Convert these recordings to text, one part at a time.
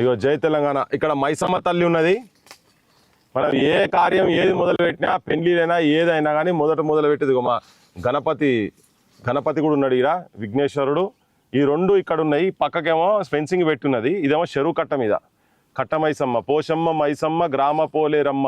ఇగో జై తెలంగాణ. ఇక్కడ మైసమ్మ తల్లి ఉన్నది. మనం ఏ కార్యం ఏది మొదలుపెట్టినా, పెళ్లిలైనా ఏదైనా కానీ మొదలు పెట్టేది మా గణపతి కూడా ఉన్నాడు. ఇక్కడ విఘ్నేశ్వరుడు. ఈ రెండు ఇక్కడ ఉన్నాయి. పక్కకేమో ఫెన్సింగ్ పెట్టున్నది. ఇదేమో చెరువు కట్ట మీద కట్ట మైసమ్మ. పోషమ్మ మైసమ్మ గ్రామ పోలేరమ్మ,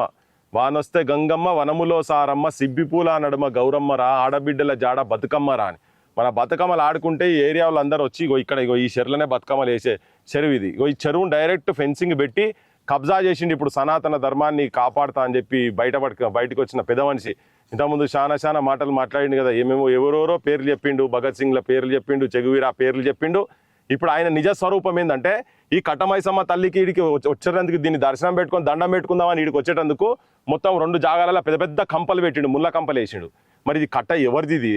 వానొస్తే గంగమ్మ వనములో సారమ్మ, సిబ్బిపూల నడుమ గౌరమ్మరా, ఆడబిడ్డల జాడ బతుకమ్మరా అని. మన బతుకమ్మలు ఆడుకుంటే ఈ ఏరియా వాళ్ళు అందరూ వచ్చి ఇక్కడ ఈ చెరువులోనే బతుకమ్మలు వేసే చెరువు ఇది. ఈ చెరువును డైరెక్ట్ ఫెన్సింగ్ పెట్టి కబ్జా చేసిండు. ఇప్పుడు సనాతన ధర్మాన్ని కాపాడుతా అని చెప్పి బయటకు వచ్చిన పెద్ద మనిషి. ఇంతకుముందు చాలా మాటలు మాట్లాడిండు కదా. ఎవరెవరో పేర్లు చెప్పిండు. భగత్ సింగ్ల పేర్లు చెప్పిండు, చెగువీరా పేర్లు చెప్పిండు. ఇప్పుడు ఆయన నిజ స్వరూపం ఏంటంటే ఈ కట్టమైసమ్మ తల్లికి ఈడికి వచ్చేటందుకు, దీన్ని దర్శనం పెట్టుకొని దండం పెట్టుకుందామని ఈడికి వచ్చేటందుకు మొత్తం 2 జాగాలలో పెద్ద కంపలు పెట్టిండు, ముళ్ళ కంపలు వేసిండు. మరి ఇది కట్ట ఎవరిది?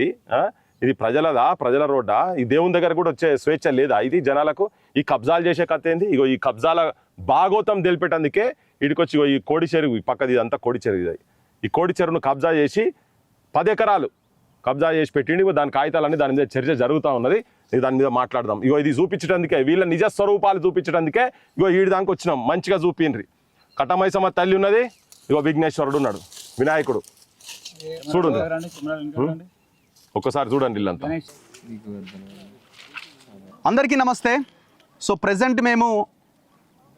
ఇది ప్రజలదా? ప్రజల రోడ్డా? ఈ దేవుని దగ్గర కూడా వచ్చే స్వేచ్ఛ లేదా ఇది జనాలకు? ఈ కబ్జాలు చేసే కథ ఏంది? ఇగో ఈ కబ్జాల భాగోతం తెలిపేటందుకే ఇడికొచ్చి ఈ కోడి చెరువు పక్కది, ఇదంతా కోడి చెరువు. ఇది ఈ కోడి చెరువును కబ్జా చేసి 10 ఎకరాలు కబ్జా చేసి పెట్టిండి. దాని కాగితాలన్నీ దాని మీద చర్చ జరుగుతూ ఉన్నది. దాని మీద మాట్లాడదాం. ఇగో ఇది చూపించడానికే, వీళ్ళ నిజ స్వరూపాలు చూపించడానికే ఇగో ఈడి దానికి వచ్చినాం. మంచిగా చూపిండ్రి. కట్టమైసమ్మ తల్లి ఉన్నది. ఇగో విఘ్నేశ్వరుడు ఉన్నాడు, వినాయకుడు. చూడండి ఒక్కసారి చూడండి ఇల్లంతా. అందరికీ నమస్తే. సో ప్రెజెంట్ మేము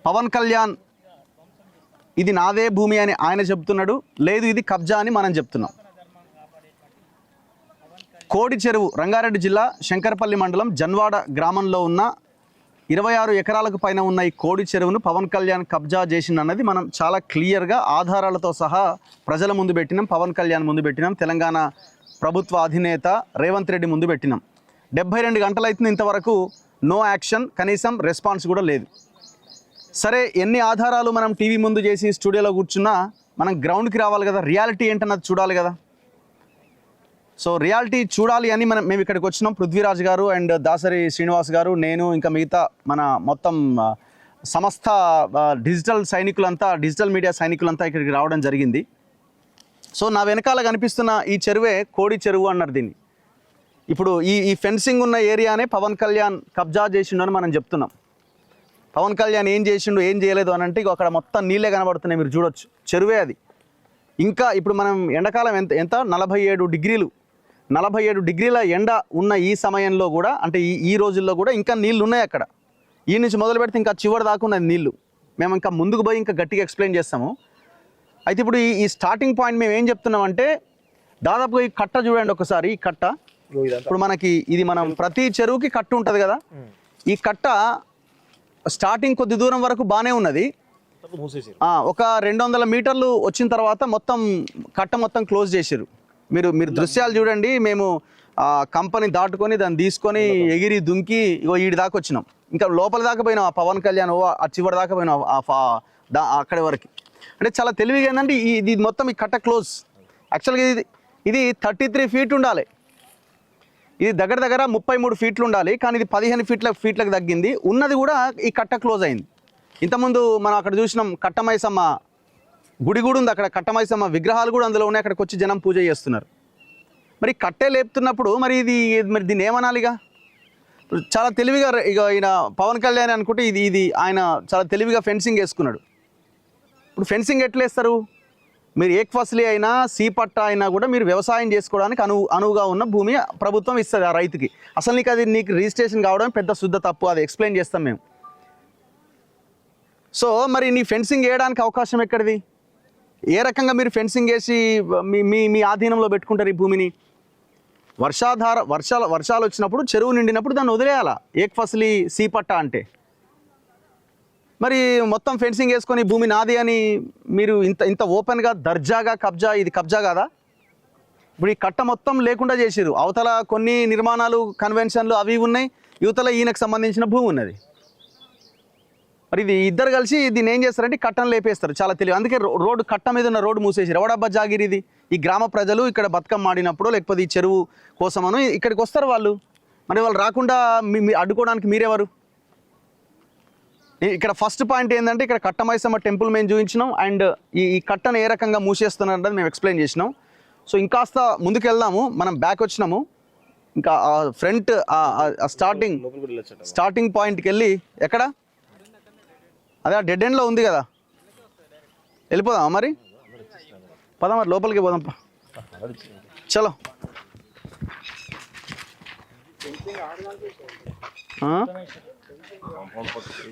పవన్ కళ్యాణ్ ఇది నాదే భూమి అని ఆయన చెప్తున్నాడు, లేదు ఇది కబ్జా అని మనం చెప్తున్నాం. కోడి చెరువు, రంగారెడ్డి జిల్లా శంకరపల్లి మండలం జన్వాడ గ్రామంలో ఉన్న 26 ఎకరాలకు పైన ఉన్న ఈ కోడి చెరువును పవన్ కళ్యాణ్ కబ్జా చేసిందన్నది మనం చాలా క్లియర్గా ఆధారాలతో సహా ప్రజల ముందు పెట్టినాం, పవన్ కళ్యాణ్ ముందు పెట్టినాం, తెలంగాణ ప్రభుత్వ అధినేత రేవంత్ రెడ్డి ముందు పెట్టినాం. 72 గంటలైతుంది ఇంతవరకు నో యాక్షన్, కనీసం రెస్పాన్స్ కూడా లేదు. సరే, ఎన్ని ఆధారాలు మనం టీవీ ముందు చేసి స్టూడియోలో కూర్చున్నా మనం గ్రౌండ్కి రావాలి కదా, రియాలిటీ ఏంటన్నది చూడాలి కదా. సో రియాలిటీ చూడాలి అని మేము ఇక్కడికి వచ్చినాం. పృథ్వీరాజ్ గారు అండ్ దాసరి శ్రీనివాస్ గారు, నేను, ఇంకా మిగతా మన మొత్తం సమస్త డిజిటల్ మీడియా సైనికులంతా ఇక్కడికి రావడం జరిగింది. సో నా వెనకాల కనిపిస్తున్న ఈ చెరువే కోడి చెరువు అన్నారు దీన్ని. ఇప్పుడు ఈ ఫెన్సింగ్ ఉన్న ఏరియానే పవన్ కళ్యాణ్ కబ్జా చేసిండు అని మనం చెప్తున్నాం. పవన్ కళ్యాణ్ ఏం చేసిండు ఏం చేయలేదు అని అంటే అక్కడ మొత్తం నీళ్ళే కనబడుతున్నాయి, మీరు చూడొచ్చు. చెరువే అది. ఇంకా ఇప్పుడు మనం ఎండాకాలం ఎంత 47 డిగ్రీల ఎండ ఉన్న ఈ సమయంలో కూడా, అంటే ఈ రోజుల్లో కూడా ఇంకా నీళ్ళు ఉన్నాయి అక్కడ. ఈ నుంచి మొదలు పెడితే ఇంకా చివరి దాకా ఉన్నది నీళ్ళు. మేము ఇంకా ముందుకు పోయి ఇంకా గట్టిగా ఎక్స్ప్లెయిన్ చేస్తాము. అయితే ఇప్పుడు ఈ స్టార్టింగ్ పాయింట్ మేము ఏం చెప్తున్నామంటే, దాదాపుగా ఈ కట్ట చూడండి ఒకసారి. ఈ కట్ట ఇప్పుడు మనకి ఇది మనం ప్రతి చెరువుకి కట్ట ఉంటుంది కదా, ఈ కట్ట స్టార్టింగ్ కొద్ది దూరం వరకు బాగానే ఉన్నది. ఒక 200 మీటర్లు వచ్చిన తర్వాత మొత్తం కట్ట మొత్తం క్లోజ్ చేసారు. మీరు దృశ్యాలు చూడండి. మేము కంపెనీ దాటుకొని దాన్ని తీసుకొని ఎగిరి దుంకి ఈడి దాకా వచ్చినాం. ఇంకా లోపల దాకా పోయినాం. ఆ పవన్ కళ్యాణ్ ఆ చివరి దాకా పోయినాం, అక్కడి వరకు. అంటే చాలా తెలివిగా ఏంటంటే ఇది మొత్తం ఈ కట్ట క్లోజ్. యాక్చువల్గా ఇది 33 ఫీట్ ఉండాలి. ఇది దగ్గర 33 ఫీట్లు ఉండాలి, కానీ ఇది 15 ఫీట్లకు తగ్గింది. ఉన్నది కూడా ఈ కట్ట క్లోజ్ అయింది. ఇంతకుముందు మనం అక్కడ చూసినాం కట్టమైసమ్మ గుడి కూడా ఉంది అక్కడ. కట్టమైసమ్మ విగ్రహాలు కూడా అందులో ఉన్నాయి. అక్కడికి వచ్చి జనం పూజ చేస్తున్నారు. మరి కట్టే లేపుతున్నప్పుడు మరి దీన్ని ఏమనాలిగా? చాలా తెలివిగా ఇక ఈయన పవన్ కళ్యాణ్ అనుకుంటే ఇది ఆయన చాలా తెలివిగా ఫెన్సింగ్ వేసుకున్నాడు. ఇప్పుడు ఫెన్సింగ్ ఎట్లా వేస్తారు? మీరు ఏక్ ఫసలీ అయినా సి పట్టా అయినా కూడా మీరు వ్యవసాయం చేసుకోవడానికి అనువుగా ఉన్న భూమి ప్రభుత్వం ఇస్తుంది ఆ రైతుకి. అసలు నీకు రిజిస్ట్రేషన్ కావడం పెద్ద శుద్ధ తప్పు. అది ఎక్స్ప్లెయిన్ చేస్తాం మేము. సో మరి నీ ఫెన్సింగ్ వేయడానికి అవకాశం ఎక్కడిది? ఏ రకంగా మీరు ఫెన్సింగ్ వేసి మీ ఆధీనంలో పెట్టుకుంటారు ఈ భూమిని? వర్షాలు వచ్చినప్పుడు, చెరువు నిండినప్పుడు దాన్ని వదిలేయాలా ఏక్ ఫసలీ సి పట్టా అంటే. మరి మొత్తం ఫెన్సింగ్ వేసుకొని భూమి నాది అని మీరు ఇంత ఓపెన్గా దర్జాగా ఇది కబ్జా కాదా? ఇప్పుడు ఈ కట్ట మొత్తం లేకుండా చేసారు. అవతల కొన్ని నిర్మాణాలు, కన్వెన్షన్లు అవి ఉన్నాయి, యువతల ఈయనకు సంబంధించిన భూమి ఉన్నది. మరి ఇది ఇద్దరు కలిసి దీన్ని ఏం చేస్తారంటే కట్టను లేపేస్తారు. చాలా తెలియదు. అందుకే రోడ్డు కట్ట మీద ఉన్న రోడ్డు మూసేసారు. ఎవడబ్బా జాగిరి ఇది? ఈ గ్రామ ప్రజలు ఇక్కడ బతుకమ్మ ఆడినప్పుడు, లేకపోతే ఈ చెరువు కోసమను ఇక్కడికి వస్తారు వాళ్ళు. మరి వాళ్ళు రాకుండా అడ్డుకోవడానికి మీరెవరు? ఇక్కడ ఫస్ట్ పాయింట్ ఏంటంటే, ఇక్కడ కట్టమైసమ్మ టెంపుల్ మేము చూపించినాం. అండ్ ఈ కట్టను ఏ రకంగా మూసేస్తున్నారన్నది మేము ఎక్స్ప్లెయిన్ చేసినాం. సో ఇంకాస్త ముందుకు వెళ్దాము. మనం బ్యాక్ వచ్చినాము. ఇంకా ఫ్రంట్ స్టార్టింగ్ పాయింట్కి వెళ్ళి ఎక్కడ అదే ఆ డెడ్ ఎండ్లో ఉంది కదా, వెళ్ళిపోదామా మరి? పదా మరి లోపలికి పోదాం పా. చలో.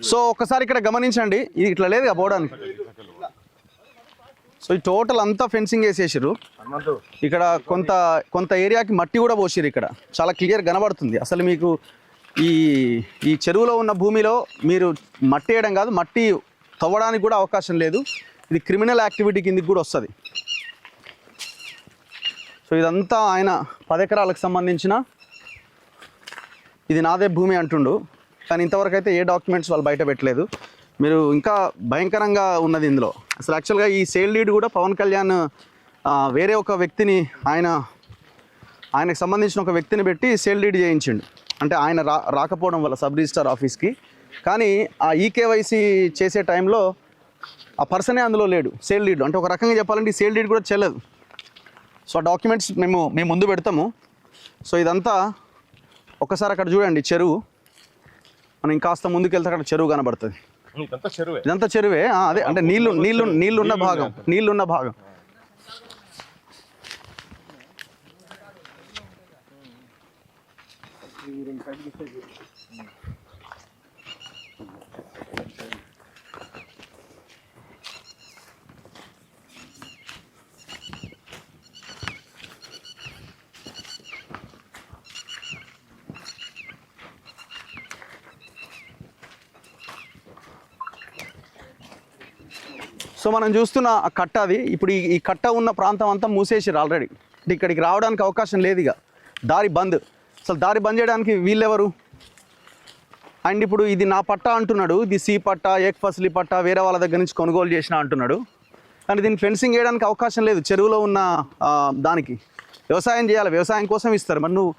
సో ఒక్కసారి ఇక్కడ గమనించండి, ఇది ఇట్లా లేదుగా పోవడానికి. సో ఈ టోటల్ అంతా ఫెన్సింగ్ వేసేసారు. ఇక్కడ కొంత కొంత ఏరియాకి మట్టి కూడా పోసిరు. ఇక్కడ చాలా క్లియర్ కనబడుతుంది. అసలు మీకు ఈ ఈ చెరువులో ఉన్న భూమిలో మీరు మట్టి వేయడం కాదు, మట్టి తవ్వడానికి కూడా అవకాశం లేదు. ఇది క్రిమినల్ యాక్టివిటీ కిందకి కూడా వస్తుంది. సో ఇదంతా ఆయన 10 ఎకరాలకు సంబంధించిన, ఇది నాదే భూమి అంటుండు, కానీ ఇంతవరకు అయితే ఏ డాక్యుమెంట్స్ వాళ్ళు బయట పెట్టలేదు. మీరు ఇంకా భయంకరంగా ఉన్నది ఇందులో. అసలు యాక్చువల్గా ఈ సేల్ డీడ్ కూడా పవన్ కళ్యాణ్ వేరే ఒక వ్యక్తిని, ఆయనకు సంబంధించిన ఒక వ్యక్తిని పెట్టి సేల్ డీడ్ చేయించిండు. అంటే ఆయన రాకపోవడం వల్ల సబ్ రిజిస్ట్రార్ ఆఫీస్కి. కానీ ఆ ఈకేవైసీ చేసే టైంలో ఆ పర్సనే అందులో లేడు. సేల్ డీడ్ అంటే ఒక రకంగా చెప్పాలంటే ఈ సేల్ డీడ్ కూడా చెల్లదు. సో ఆ డాక్యుమెంట్స్ మేము ముందు పెడతాము. సో ఇదంతా ఒకసారి అక్కడ చూడండి, చెరువు. మనం ఇంకాస్త ముందుకు వెళ్తే అక్కడ చెరువు కనబడుతుంది. ఇదంతా చెరువే. అదే అంటే నీళ్ళున్న భాగం. సో మనం చూస్తున్న ఆ కట్ట, అది ఇప్పుడు ఈ కట్ట ఉన్న ప్రాంతం అంతా మూసేసారు ఆల్రెడీ. ఇక్కడికి రావడానికి అవకాశం లేదు. ఇక దారి బంద్. అసలు దారి బంద్ చేయడానికి వీళ్ళెవరు? అండ్ ఇప్పుడు ఇది నా పట్ట అంటున్నాడు. ఇది సి పట్ట, ఏక్ ఫసలి పట్ట, వేరే వాళ్ళ దగ్గర నుంచి కొనుగోలు చేసిన అంటున్నాడు. కానీ దీన్ని ఫెన్సింగ్ వేయడానికి అవకాశం లేదు. చెరువులో ఉన్న దానికి వ్యవసాయం చేయాలి, వ్యవసాయం కోసం ఇస్తారు. మరి నువ్వు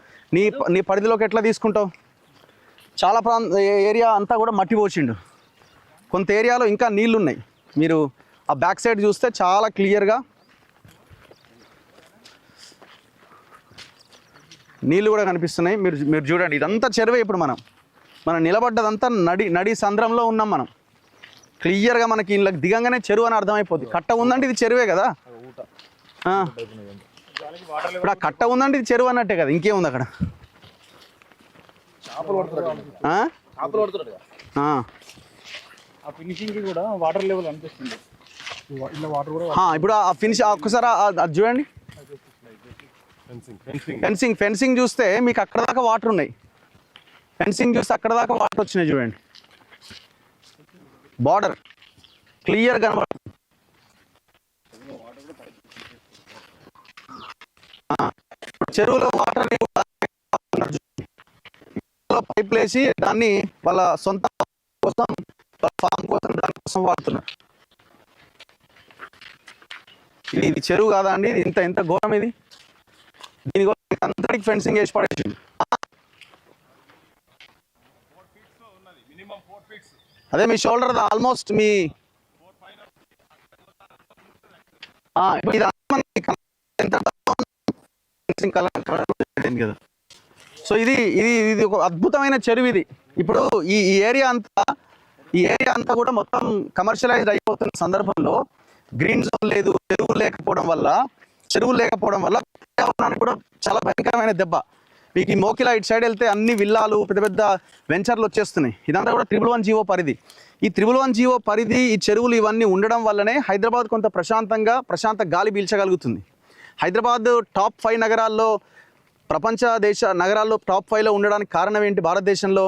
నీ పరిధిలోకి ఎట్లా తీసుకుంటావు? చాలా ఏరియా అంతా కూడా మట్టి పోచిండు. కొంత ఏరియాలో ఇంకా నీళ్ళు ఉన్నాయి. మీరు ఆ బ్యాక్ సైడ్ చూస్తే చాలా క్లియర్గా నీళ్ళు కూడా కనిపిస్తున్నాయి. మీరు చూడండి, ఇదంతా చెరువే. ఇప్పుడు మనం నిలబడ్డదంతా నడి సంద్రంలో ఉన్నాం. మనం క్లియర్గా మనకి ఇళ్ళకి దిగంగానే చెరువు అని అర్థమైపోతుంది. కట్ట ఉందంటే ఇది చెరువే కదా. ఇప్పుడు ఆ కట్ట ఉందంటే ఇది చెరువు అన్నట్టే కదా, ఇంకేముంది అక్కడ? ఇప్పుడు ఆ ఫినిష్ ఒక్కసారి అది చూడండి. ఫెన్సింగ్ చూస్తే మీకు అక్కడ దాకా వాటర్ ఉన్నాయి. ఫెన్సింగ్ చూస్తే అక్కడ దాకా వాటర్ వచ్చినాయి. చూడండి, బార్డర్ క్లియర్ కనబడుతుంది. చెరువులో వాటర్ పైప్ వేసి దాన్ని వాళ్ళ సొంత కోసం, ఫామ్ కోసం, దానికోసం వాడుతున్నారు. ఇది చెరువు కాదా అండి? ఇంత ఘోరం ఇది. దీనికోసం అందరికి ఫెన్సింగ్ వేసి పడేసింది. అదే మీ షోల్డర్ ఆల్మోస్ట్ మీ కదా. సో ఇది ఒక అద్భుతమైన చెరువు ఇది. ఇప్పుడు ఈ ఏరియా అంతా కూడా మొత్తం కమర్షియలైజ్డ్ అయిపోతున్న సందర్భంలో గ్రీన్ జోన్ లేదు, చెరువు లేకపోవడం వల్ల కూడా చాలా భయంకరమైన దెబ్బ. మీకు ఈ మోకిలా ఇటు సైడ్ వెళ్తే అన్ని విల్లాలు, పెద్ద పెద్ద వెంచర్లు వచ్చేస్తున్నాయి. ఇదంతా కూడా 111 జీవో పరిధి. ఈ 111 జీవో పరిధి, ఈ చెరువులు ఇవన్నీ ఉండడం వల్లనే హైదరాబాద్ కొంత ప్రశాంత గాలి పీల్చగలుగుతుంది. హైదరాబాద్ టాప్ 5 నగరాల్లో, ప్రపంచ దేశ నగరాల్లో టాప్ 5లో ఉండడానికి కారణం ఏంటి? భారతదేశంలో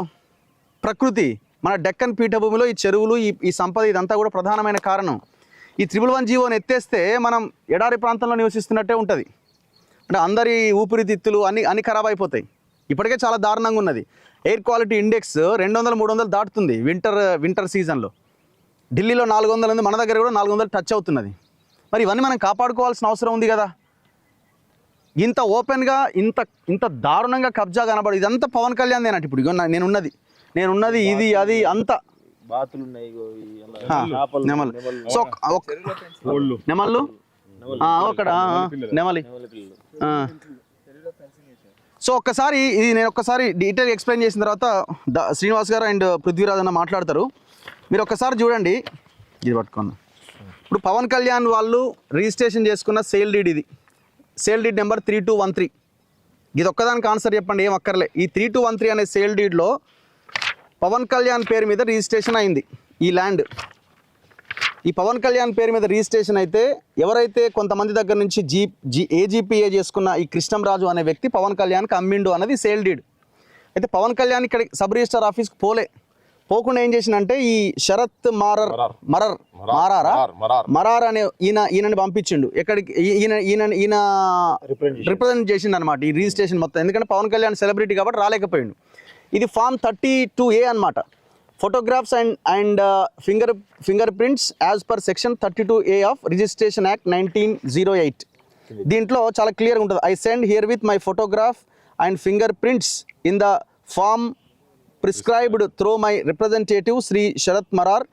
ప్రకృతి, మన డెక్కన్ పీఠభూమిలో ఈ చెరువులు, ఈ సంపద, ఇదంతా కూడా ప్రధానమైన కారణం. ఈ 111 జీవోని ఎత్తేస్తే మనం ఎడారి ప్రాంతంలో నివసిస్తున్నట్టే ఉంటుంది. అంటే అందరి ఊపిరితిత్తులు అన్ని ఖరాబ్ అయిపోతాయి. ఇప్పటికే చాలా దారుణంగా ఉన్నది. ఎయిర్ క్వాలిటీ ఇండెక్స్ 200-300 దాటుతుంది వింటర్ సీజన్లో. ఢిల్లీలో 400 ఉంది, మన దగ్గర కూడా 400 టచ్ అవుతున్నది. మరి ఇవన్నీ మనం కాపాడుకోవాల్సిన అవసరం ఉంది కదా. ఇంత ఓపెన్గా ఇంత దారుణంగా కబ్జా కనబడు, ఇదంతా పవన్ కళ్యాణ్ దేనట్టు. ఇప్పుడు నేనున్నది ఇది అది అంతా నెమళ్ళు అక్కడ నెమలి. సో నేను ఒక్కసారి డీటెయిల్ ఎక్స్ప్లెయిన్ చేసిన తర్వాత శ్రీనివాస్ గారు అండ్ పృథ్వీరాజ్ అన్న మాట్లాడతారు. మీరు ఒక్కసారి చూడండి, ఇది పట్టుకున్నా. ఇప్పుడు పవన్ కళ్యాణ్ వాళ్ళు రిజిస్ట్రేషన్ చేసుకున్న సేల్ డీడ్ ఇది. Sale deed number 3213. ఇది ఒక్కదానికి ఆన్సర్ చెప్పండి, ఏం అక్కర్లే. ఈ 3213 అనే సేల్ డీడ్లో పవన్ కళ్యాణ్ పేరు మీద రిజిస్ట్రేషన్ అయింది ఈ ల్యాండ్. ఈ పవన్ కళ్యాణ్ పేరు మీద రిజిస్ట్రేషన్ అయితే ఎవరైతే కొంతమంది దగ్గర నుంచి ఏజీపీఏ చేసుకున్న ఈ కృష్ణంరాజు అనే వ్యక్తి పవన్ కళ్యాణ్కి అమ్మిండు అన్నది సేల్ డీడ్. అయితే పవన్ కళ్యాణ్ ఇక్కడ సబ్ రిజిస్టార్ ఆఫీస్కి పోకుండా ఏం చేసిందంటే ఈ శరత్ మరార్ అనే ఈయనని పంపించిండు. ఎక్కడికి ఈయన రిప్రజెంట్ చేసిండు అనమాట ఈ రిజిస్ట్రేషన్ మొత్తం. ఎందుకంటే పవన్ కళ్యాణ్ సెలబ్రిటీ కాబట్టి రాలేకపోయిండు. ఇది ఫామ్ 32A అనమాట. Photographs and finger prints as per section 32A of registration act 1908. దీంట్లో చాలా క్లియర్గా ఉంటుంది. I send herewith my photograph and finger prints in the form prescribed through my representative Shri Sharath Marar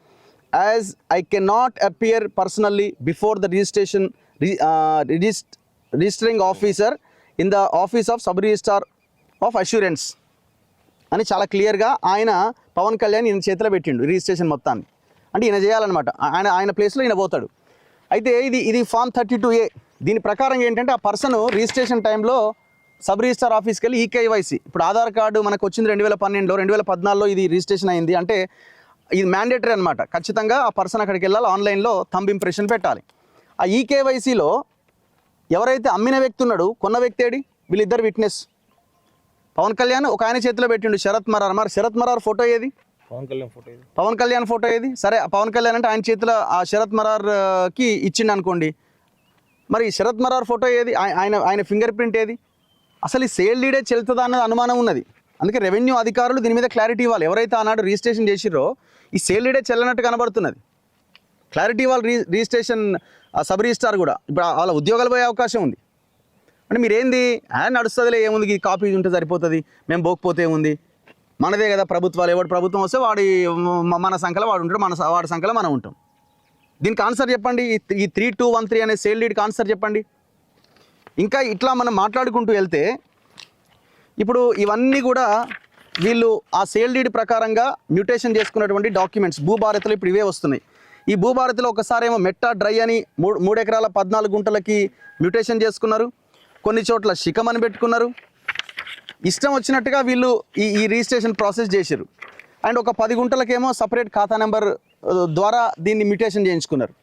as I can not appear personally before the registering officer in the office of sub registrar of assurance అని చాలా క్లియర్గా ఆయన పవన్ కళ్యాణ్ ఈయన చేతిలో పెట్టిండు registration మొత్తాన్ని. అంటే ఈయన చేయాలన్నమాట, ఆయన ప్లేస్లో ఈయన పోతాడు. అయితే ఇది ఫామ్ 32A. దీని ప్రకారం ఏంటంటే ఆ పర్సన్ రిజిస్ట్రేషన్ టైంలో సబ్ రిజిస్టార్ ఆఫీస్కి వెళ్ళి ఈకేవైసీ, ఇప్పుడు ఆధార్ కార్డు మనకు వచ్చింది 2012లో, 2014లో ఇది రిజిస్ట్రేషన్ అయింది. అంటే ఇది మ్యాండేటరీ అనమాట. ఖచ్చితంగా ఆ పర్సన్ అక్కడికి వెళ్ళాలి, ఆన్లైన్లో థంబ్ ఇంప్రెషన్ పెట్టాలి. ఆ ఈకేవైసీలో ఎవరైతే అమ్మిన వ్యక్తి ఉన్నాడు, కొన్న వ్యక్తి ఏడి, వీళ్ళిద్దరు విట్నెస్. పవన్ కళ్యాణ్ ఒక ఆయన చేతిలో పెట్టిండు శరత్ మరార్. మరి శరత్ మరార్ ఫోటో ఏది? పవన్ కళ్యాణ్ ఫోటో ఏది? సరే, పవన్ కళ్యాణ్ అంటే ఆయన చేతిలో ఆ శరత్ మరార్కి ఇచ్చిండు అనుకోండి. మరి శరత్ మరార్ ఫోటో ఏది? ఆయన ఫింగర్ ప్రింట్ ఏది? అసలు ఈ సేల్ డీడే చెల్తుందా అన్నది అనుమానం ఉన్నది. అందుకే రెవెన్యూ అధికారులు దీని మీద క్లారిటీ ఇవ్వాలి. ఎవరైతే ఆనాడు రిజిస్ట్రేషన్ చేసిర్రో ఈ సేల్ డీడే చెల్లనట్టు కనబడుతున్నది. క్లారిటీ ఇవ్వాలి రిజిస్ట్రేషన్ సబ్ రిజిస్టార్ కూడా. ఇప్పుడు వాళ్ళ ఉద్యోగాలు పోయే అవకాశం ఉంది. అంటే మీరేంది నడుస్తుందిలే, ఏముంది, ఈ కాపీ ఉంటే సరిపోతుంది, మేము పోకపోతే ఏముంది, మనదే కదా ప్రభుత్వాలు, ఎవడు ప్రభుత్వం వస్తే మన సంఖ్యలో వాడు ఉంటాడు, వాడి సంఖ్యలో మనం ఉంటాం. దీనికి ఆన్సర్ చెప్పండి. ఈ 3213 అనే సేల్ డీడ్కి ఆన్సర్ చెప్పండి. ఇంకా ఇట్లా మనం మాట్లాడుకుంటూ వెళ్తే ఇప్పుడు ఇవన్నీ కూడా వీళ్ళు ఆ సేల్ డీడ్ ప్రకారంగా మ్యూటేషన్ చేసుకున్నటువంటి డాక్యుమెంట్స్ భూభారతిలో ఇప్పుడు ఇవే వస్తున్నాయి. ఈ భూభారతిలో ఒకసారి ఏమో మెట్టా డ్రై అని 3 ఎకరాల 14 గుంటలకి మ్యూటేషన్ చేసుకున్నారు. కొన్ని చోట్ల శిఖమని పెట్టుకున్నారు. ఇష్టం వచ్చినట్టుగా వీళ్ళు ఈ రిజిస్ట్రేషన్ ప్రాసెస్ చేశారు. అండ్ ఒక 10 గుంటలకేమో సపరేట్ ఖాతా నెంబర్ ద్వారా దీన్ని మ్యూటేషన్ చేయించుకున్నారు.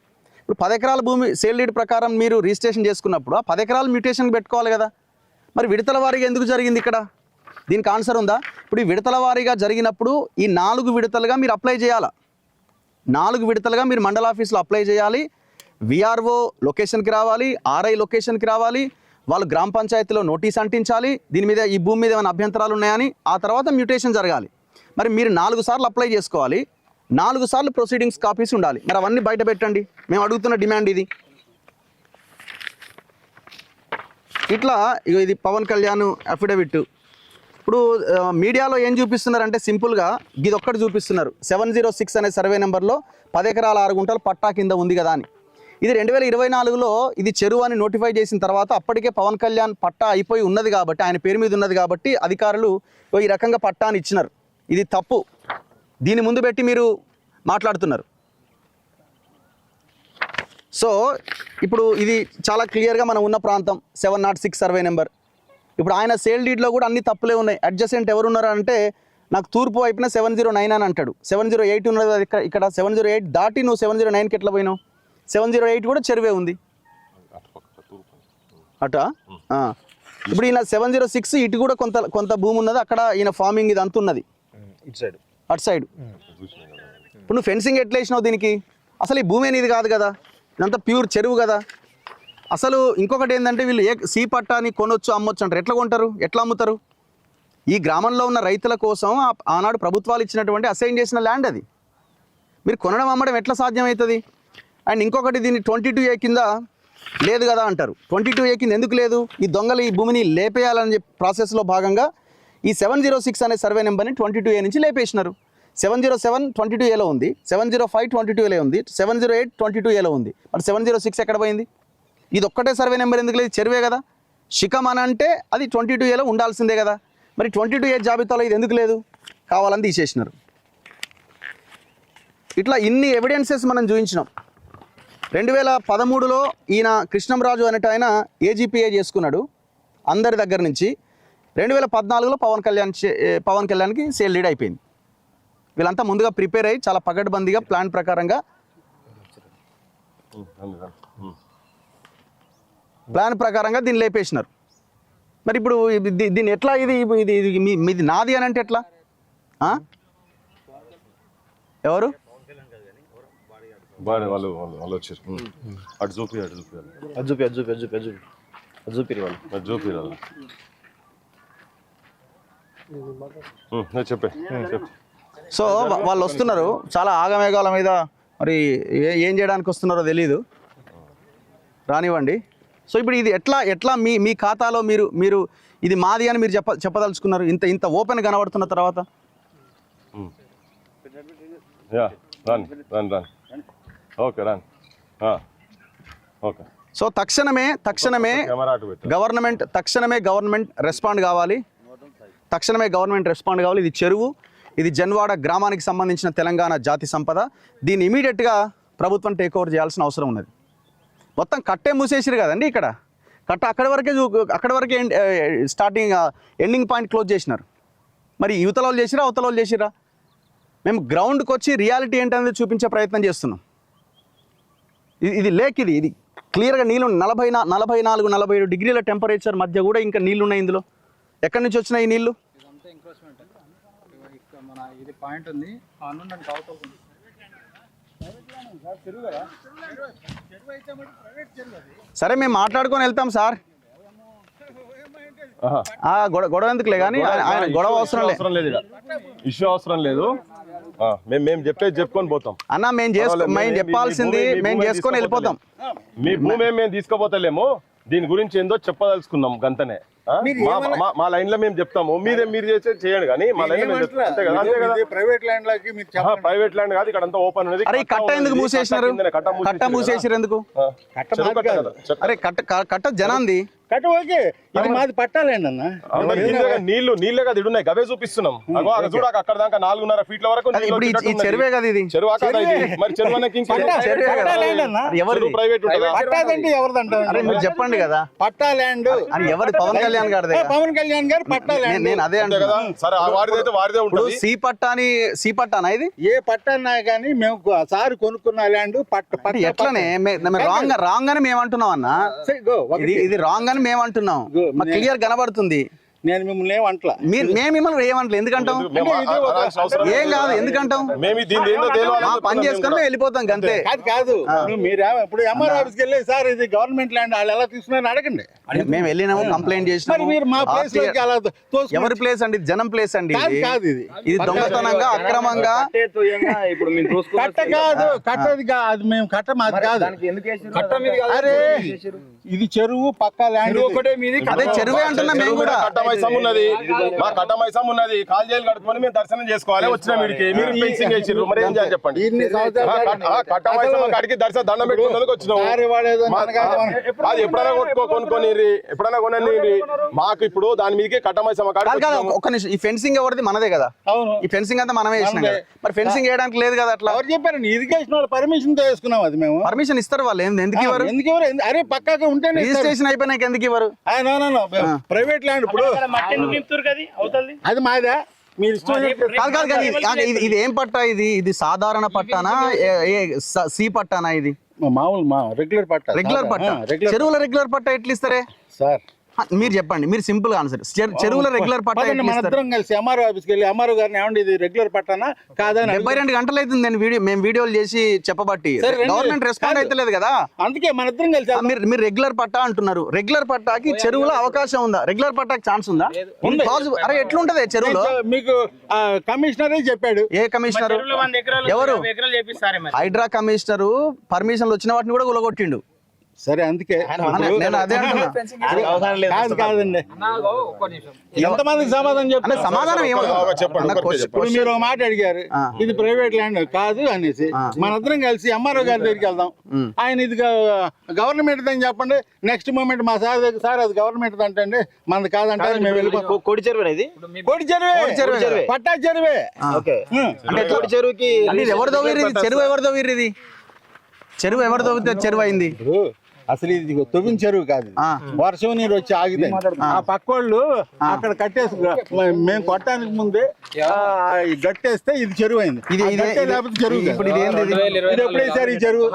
ఇప్పుడు 10 ఎకరాల భూమి సేల్ డీడ్ ప్రకారం మీరు రిజిస్ట్రేషన్ చేసుకున్నప్పుడు ఆ 10 ఎకరాలు మ్యూటేషన్ పెట్టుకోవాలి కదా. మరి విడతల వారీగా ఎందుకు జరిగింది ఇక్కడ? దీనికి ఆన్సర్ ఉందా? ఇప్పుడు ఈ విడతల వారీగా జరిగినప్పుడు ఈ 4 విడతలుగా మీరు అప్లై చేయాలా. 4 విడతలుగా మీరు మండల ఆఫీస్లో అప్లై చేయాలి. విఆర్ఓ లొకేషన్కి రావాలి, ఆర్ఐ లొకేషన్కి రావాలి, వాళ్ళు గ్రామ పంచాయతీలో నోటీస్ అంటించాలి, దీని మీద ఈ భూమి మీద ఏమైనా అభ్యంతరాలు ఉన్నాయని. ఆ తర్వాత మ్యూటేషన్ జరగాలి. మరి మీరు 4 సార్లు అప్లై చేసుకోవాలి, 4 సార్లు ప్రొసీడింగ్స్ కాపీస్ ఉండాలి. మరి అవన్నీ బయట పెట్టండి, మేము అడుగుతున్న డిమాండ్ ఇది. ఇట్లా ఇది పవన్ కళ్యాణ్ అఫిడవిట్. ఇప్పుడు మీడియాలో ఏం చూపిస్తున్నారంటే సింపుల్గా ఇది ఒక్కటి చూపిస్తున్నారు. 706 అనే సర్వే నెంబర్లో 10 ఎకరాల 6 గుంటలు పట్టా కింద ఉంది కదా అని. ఇది 2024లో ఇది చెరువు అని నోటిఫై చేసిన తర్వాత అప్పటికే పవన్ కళ్యాణ్ పట్టా అయిపోయి ఉన్నది కాబట్టి, ఆయన పేరు మీద ఉన్నది కాబట్టి అధికారులు ఈ రకంగా పట్టాని ఇచ్చినారు. ఇది తప్పు. దీని ముందు పెట్టి మీరు మాట్లాడుతున్నారు. సో ఇప్పుడు ఇది చాలా క్లియర్గా మనం ఉన్న ప్రాంతం 706 సర్వే నెంబర్. ఇప్పుడు ఆయన సేల్ డీడ్లో కూడా అన్ని తప్పులే ఉన్నాయి. అడ్జసెంట్ ఎవరు ఉన్నారు అంటే నాకు తూర్పు వైపున 709 అని అంటాడు. 708 ఉన్నది ఇక్కడ. 708 దాటి నువ్వు 709కి ఎట్లా పోయినావు? 708 కూడా చెరువే ఉంది అట. ఇప్పుడు ఈయన 706 ఇటు కూడా కొంత భూమి ఉన్నది, అక్కడ ఈయన ఫార్మింగ్ ఇది అంత ఉన్నది అటు సైడ్. ఇప్పుడు నువ్వు ఫెన్సింగ్ ఎట్లా వేసినావు దీనికి? అసలు ఈ భూమి అనేది కాదు కదా, ఇదంతా ప్యూర్ చెరువు కదా. అసలు ఇంకొకటి ఏంటంటే వీళ్ళు సీ పట్టాని కొనొచ్చు అమ్మొచ్చు అంటారు. ఎట్లా కొంటారు, ఎట్లా అమ్ముతారు? ఈ గ్రామంలో ఉన్న రైతుల కోసం ఆనాడు ప్రభుత్వాలు ఇచ్చినటువంటి అసైన్ చేసిన ల్యాండ్ అది. మీరు కొనడం అమ్మడం ఎట్లా సాధ్యమవుతుంది? అండ్ ఇంకొకటి దీన్ని 22A కింద లేదు కదా అంటారు. 22A కింద ఎందుకు లేదు? ఈ దొంగలు ఈ భూమిని లేపేయాలని చెప్పి ప్రాసెస్లో భాగంగా ఈ 706 అనే సర్వే నెంబర్ని 22A నుంచి లేపేసినారు. 707 22Aలో ఉంది, 705 22Aలో ఉంది, 708 22Aలో ఉంది. మరి 706 ఎక్కడ పోయింది? ఇది ఒక్కటే సర్వే నెంబర్ ఎందుకు లేదు? చెరువే కదా. శిఖం అని అంటే అది 22Aలో ఉండాల్సిందే కదా. మరి 22A జాబితాలో ఇది ఎందుకు లేదు? కావాలని తీసేసినారు. ఇట్లా ఇన్ని ఎవిడెన్సెస్ మనం చూపించినాం. 2013లో ఈయన కృష్ణంరాజు అనేట ఆయన ఏజీపీఏ చేసుకున్నాడు అందరి దగ్గర నుంచి. 2014లో పవన్ కళ్యాణ్కి సేల్ లీడ్ అయిపోయింది. వీళ్ళంతా ముందుగా ప్రిపేర్ అయ్యి చాలా పకడ్బందీగా ప్లాన్ ప్రకారంగా దీన్ని లేపేసినారు. మరి ఇప్పుడు దీన్ని ఎట్లా ఇది మీది నాది అని అంటే ఎట్లా? ఎవరు వాళ్ళు వచ్చారు. అటు చూపి చెప్పే. సో వాళ్ళు వస్తున్నారు చాలా ఆగమేఘాల మీద. మరి ఏం చేయడానికి వస్తున్నారో తెలీదు, రానివ్వండి. సో ఇప్పుడు ఇది ఎట్లా మీ ఖాతాలో మీరు ఇది మాది అని మీరు చెప్పదలుచుకున్నారు ఇంత ఓపెన్ కనబడుతున్న తర్వాత? Okay okay. సో తక్షణమే గవర్నమెంట్ రెస్పాండ్ కావాలి. ఇది చెరువు, ఇది జన్వాడ గ్రామానికి సంబంధించిన తెలంగాణ జాతి సంపద. దీన్ని ఇమీడియట్గా ప్రభుత్వం టేక్ ఓవర్ చేయాల్సిన అవసరం ఉన్నది. మొత్తం కట్టే మూసేసిరు కదండి. ఇక్కడ కట్ట అక్కడి వరకే స్టార్టింగ్ ఎండింగ్ పాయింట్ క్లోజ్ చేసినారు. మరి యువతల వాళ్ళు చేసిరా, అవతల వాళ్ళు చేసిరా? మేము గ్రౌండ్కి వచ్చి రియాలిటీ ఏంటనేది చూపించే ప్రయత్నం చేస్తున్నాం. ఇది లేక్, ఇది క్లియర్గా నీళ్ళు 44-47 డిగ్రీల టెంపరేచర్ మధ్య కూడా ఇంకా నీళ్ళు ఉన్నాయి ఇందులో. ఎక్కడి నుంచి వచ్చినాయి ఈ నీళ్ళు? సరే మేము మాట్లాడుకొని వెళ్తాం సార్. గొడవ ఎందుకులే కానీ గొడవ అవసరం లేదు, ఇష్యూ అవసరం లేదు. మేము చెప్పేది చెప్పుకొని పోతాం అన్న. మేము చెప్పాల్సింది మేము చేసుకొని వెళ్ళిపోతాం. మీ భూమి మేము తీసుకోపోతలేము, దీని గురించి ఏందో చెప్పదలుచుకున్నాం గంతనే. మా లైన్ లో మేము చెప్తాము, మీరు చేయండి కానీ మా లైన్ లో ప్రైవేట్ ల్యాండ్ ప్రైవేట్ ల్యాండ్ కాదు, ఇక్కడ అంతా ఓపెన్ ఉన్నది. అరే కట్ట ఎందుకు మూసేసినారు? కట్ట మూసేసారు ఎందుకు? అరే కట్ట జనాంది. కట్ట ఓకే, ఇది మాది పట్టాలండి అన్న. నీళ్ళే కదా ఇడున్నాయి, గవే చూపిస్తున్నాం. చూడక అక్కడ దాకా 4.5 ఫీట్ల వరకు ఈ చెరువే కదా ఇది. చెరువు మరి చెరువు ఎవరు ప్రైవేట్ పట్టాదంటే ఎవరిదంట? అరే మీరు చెప్పండి కదా. పట్టా ల్యాండ్ అని ఎవరు? పవన్ కళ్యాణ్ గారు. పవన్ కళ్యాణ్ గారు పట్టా ల్యాండ్. నేను అదే అంటే కదా. సరే వారిదైతే వారిదే ఉంటుంది. సి పట్టానా ఇది? ఏ పట్టా కానీ మేము సార్ కొనుక్కున్న ల్యాండ్ ఎట్లనే రాంగ్ అని మేము అంటున్నాం అన్న. ఇది రాంగ్ అని మేము అంటున్నాం, మాకు క్లియర్ కనబడుతుంది. నేను మిమ్మల్ని ఏమంటలా, మేము మిమ్మల్ని ఏమంటలే. ఎందుకంటాం? ఏం కాదు, ఎందుకంటాం? పని చేసుకుని వెళ్ళిపోతాం అంతే. కాదు మీరు ఇప్పుడు ఎంఆర్ ఆఫీస్కి వెళ్ళి సార్ ఇది గవర్నమెంట్ ల్యాండ్ వాళ్ళు ఎలా తీసుకున్నారని అడగండి. మేము వెళ్ళినాము, కంప్లైంట్ చేసినాము. మీరు మా ప్లేస్ ఎవరి ప్లేస్ అండి? జనం ప్లేస్ అండి. కాదు ఇది దొంగతనంగా అక్రమంగా. కట్ట కాదు, కట్టది కాదు, మేము కట్ట మాది కాదు. అరే ఇది చెరువు పక్క ల్యాండ్ ఒకటే మీది. అదే చెరువే అంటున్నాం మేము కూడా. మా కట్ట మైసం ఉన్నది, కాల్ చేయాలి కట్టుకొని మేము దర్శనం చేసుకోవాలి. వచ్చిన వీడికి మీరు ఫెన్సింగ్ వేసిర్రు, మరి ఏం చేయాలి చెప్పండి? కట్ట మైసం కాడికి దర్శనం దండం పెట్టుకున్నందుకు వచ్చినాం. అది ఎప్పుడైనా కొనండి. మాకు ఇప్పుడు దాని మీదకి కట్ట మైసం ఒక్క నిమిషం. ఈ ఫెన్సింగ్ ఎవరిది? మనదే కదా. ఈ ఫెన్సింగ్ అంతా మనమే వేసినాం కదా. మరి ఫెన్సింగ్ వేయడానికి లేదు కదా. అట్లా ఎవరు చెప్పారు? ఇరిగేషన్ వాళ్ళు పర్మిషన్ తో వేసుకున్నాం. అది మేము పర్మిషన్ ఇస్తారు వాళ్ళు. ఎందుకు ఇవ్వరు? అరే పక్కాగా ఉంటే రిజిస్ట్రేషన్ అయిపోయినాక ఎందుకు ఇవ్వరు? ప్రైవేట్ ల్యాండ్ ఇప్పుడు అది మాదా? మీరు కాదు. ఇది ఏం పట్టా? ఇది సాధారణ పట్టానా, సి పట్టానా? ఇది మామూలు రెగ్యులర్ పట్టా. రెగ్యులర్ పట్టా. చెరువుల రెగ్యులర్ పట్టా ఎట్లా ఇస్తారే సార్? మీరు చెప్పండి, మీరు సింపుల్ గా ఆన్సర్. చెరువుల రెగ్యులర్ పట్టా మనందరం కలిసి ఎంఆర్ఓ ఆఫీస్కి వెళ్ళి ఎంఆర్ఓ గారిని ఏమండి ఇది రెగ్యులర్ పట్టానా కాదని 72 గంటలు అవుతుంది మేము వీడియోలు చేసి చెప్పబట్టి. గవర్నమెంట్ రెస్పాండ్ అయితే లేదు కదా. అందుకే మనందరం కలిసి మీరు రెగ్యులర్ పట్టా అంటున్నారు. రెగ్యులర్ పట్టాకి చెరువులో అవకాశం ఉందా? రెగ్యులర్ పట్టాకి ఛాన్స్ ఉందా? అరే ఎట్లుంటది చెరువులో? మీకు కమిషనరే చెప్పాడు. ఏ కమిషనర్? ఎవరు? హైడ్రా కమిషనర్ పర్మిషన్లు వచ్చిన వాటిని కూడా కూలగొట్టిండు. సరే అందుకే నేను అదే అంటున్నా. కాదండి ఎంతమందికి సమాధానం చెప్తారు సమాధానం ఇప్పుడు మీరు ఒక మాట అడిగారు ఇది ప్రైవేట్ ల్యాండ్ కాదు అనేసి మనందరం కలిసి ఎంఆర్ఓ గారి దగ్గరికి వెళ్దాం. ఆయన ఇది గవర్నమెంట్ అని చెప్పండి. నెక్స్ట్ మూమెంట్ మా సార్ అది గవర్నమెంట్ అంటే మనది కాదంటే మేము వెళ్ళిపోతాం. కొడి చెరువు ఇది కోడి చెరువే పట్టా చెరువే. అంటే కొడి చెరువుకి ఎవరిదో చెరువు ఎవరిదో ఇది చెరువు ఎవరిదో చెరువు అయింది. అసలు ఇది తొవ్విన చెరువు కాదు, వర్షం నీరు వచ్చి ఆగితే ఆ పక్కోళ్ళు అక్కడ కట్టేసి మేము కొట్టడానికి ముందే గట్టేస్తే ఇది చెరువు అయింది. లేకపోతే చెరువు ఇది ఎప్పుడేసారు ఈ చెరువు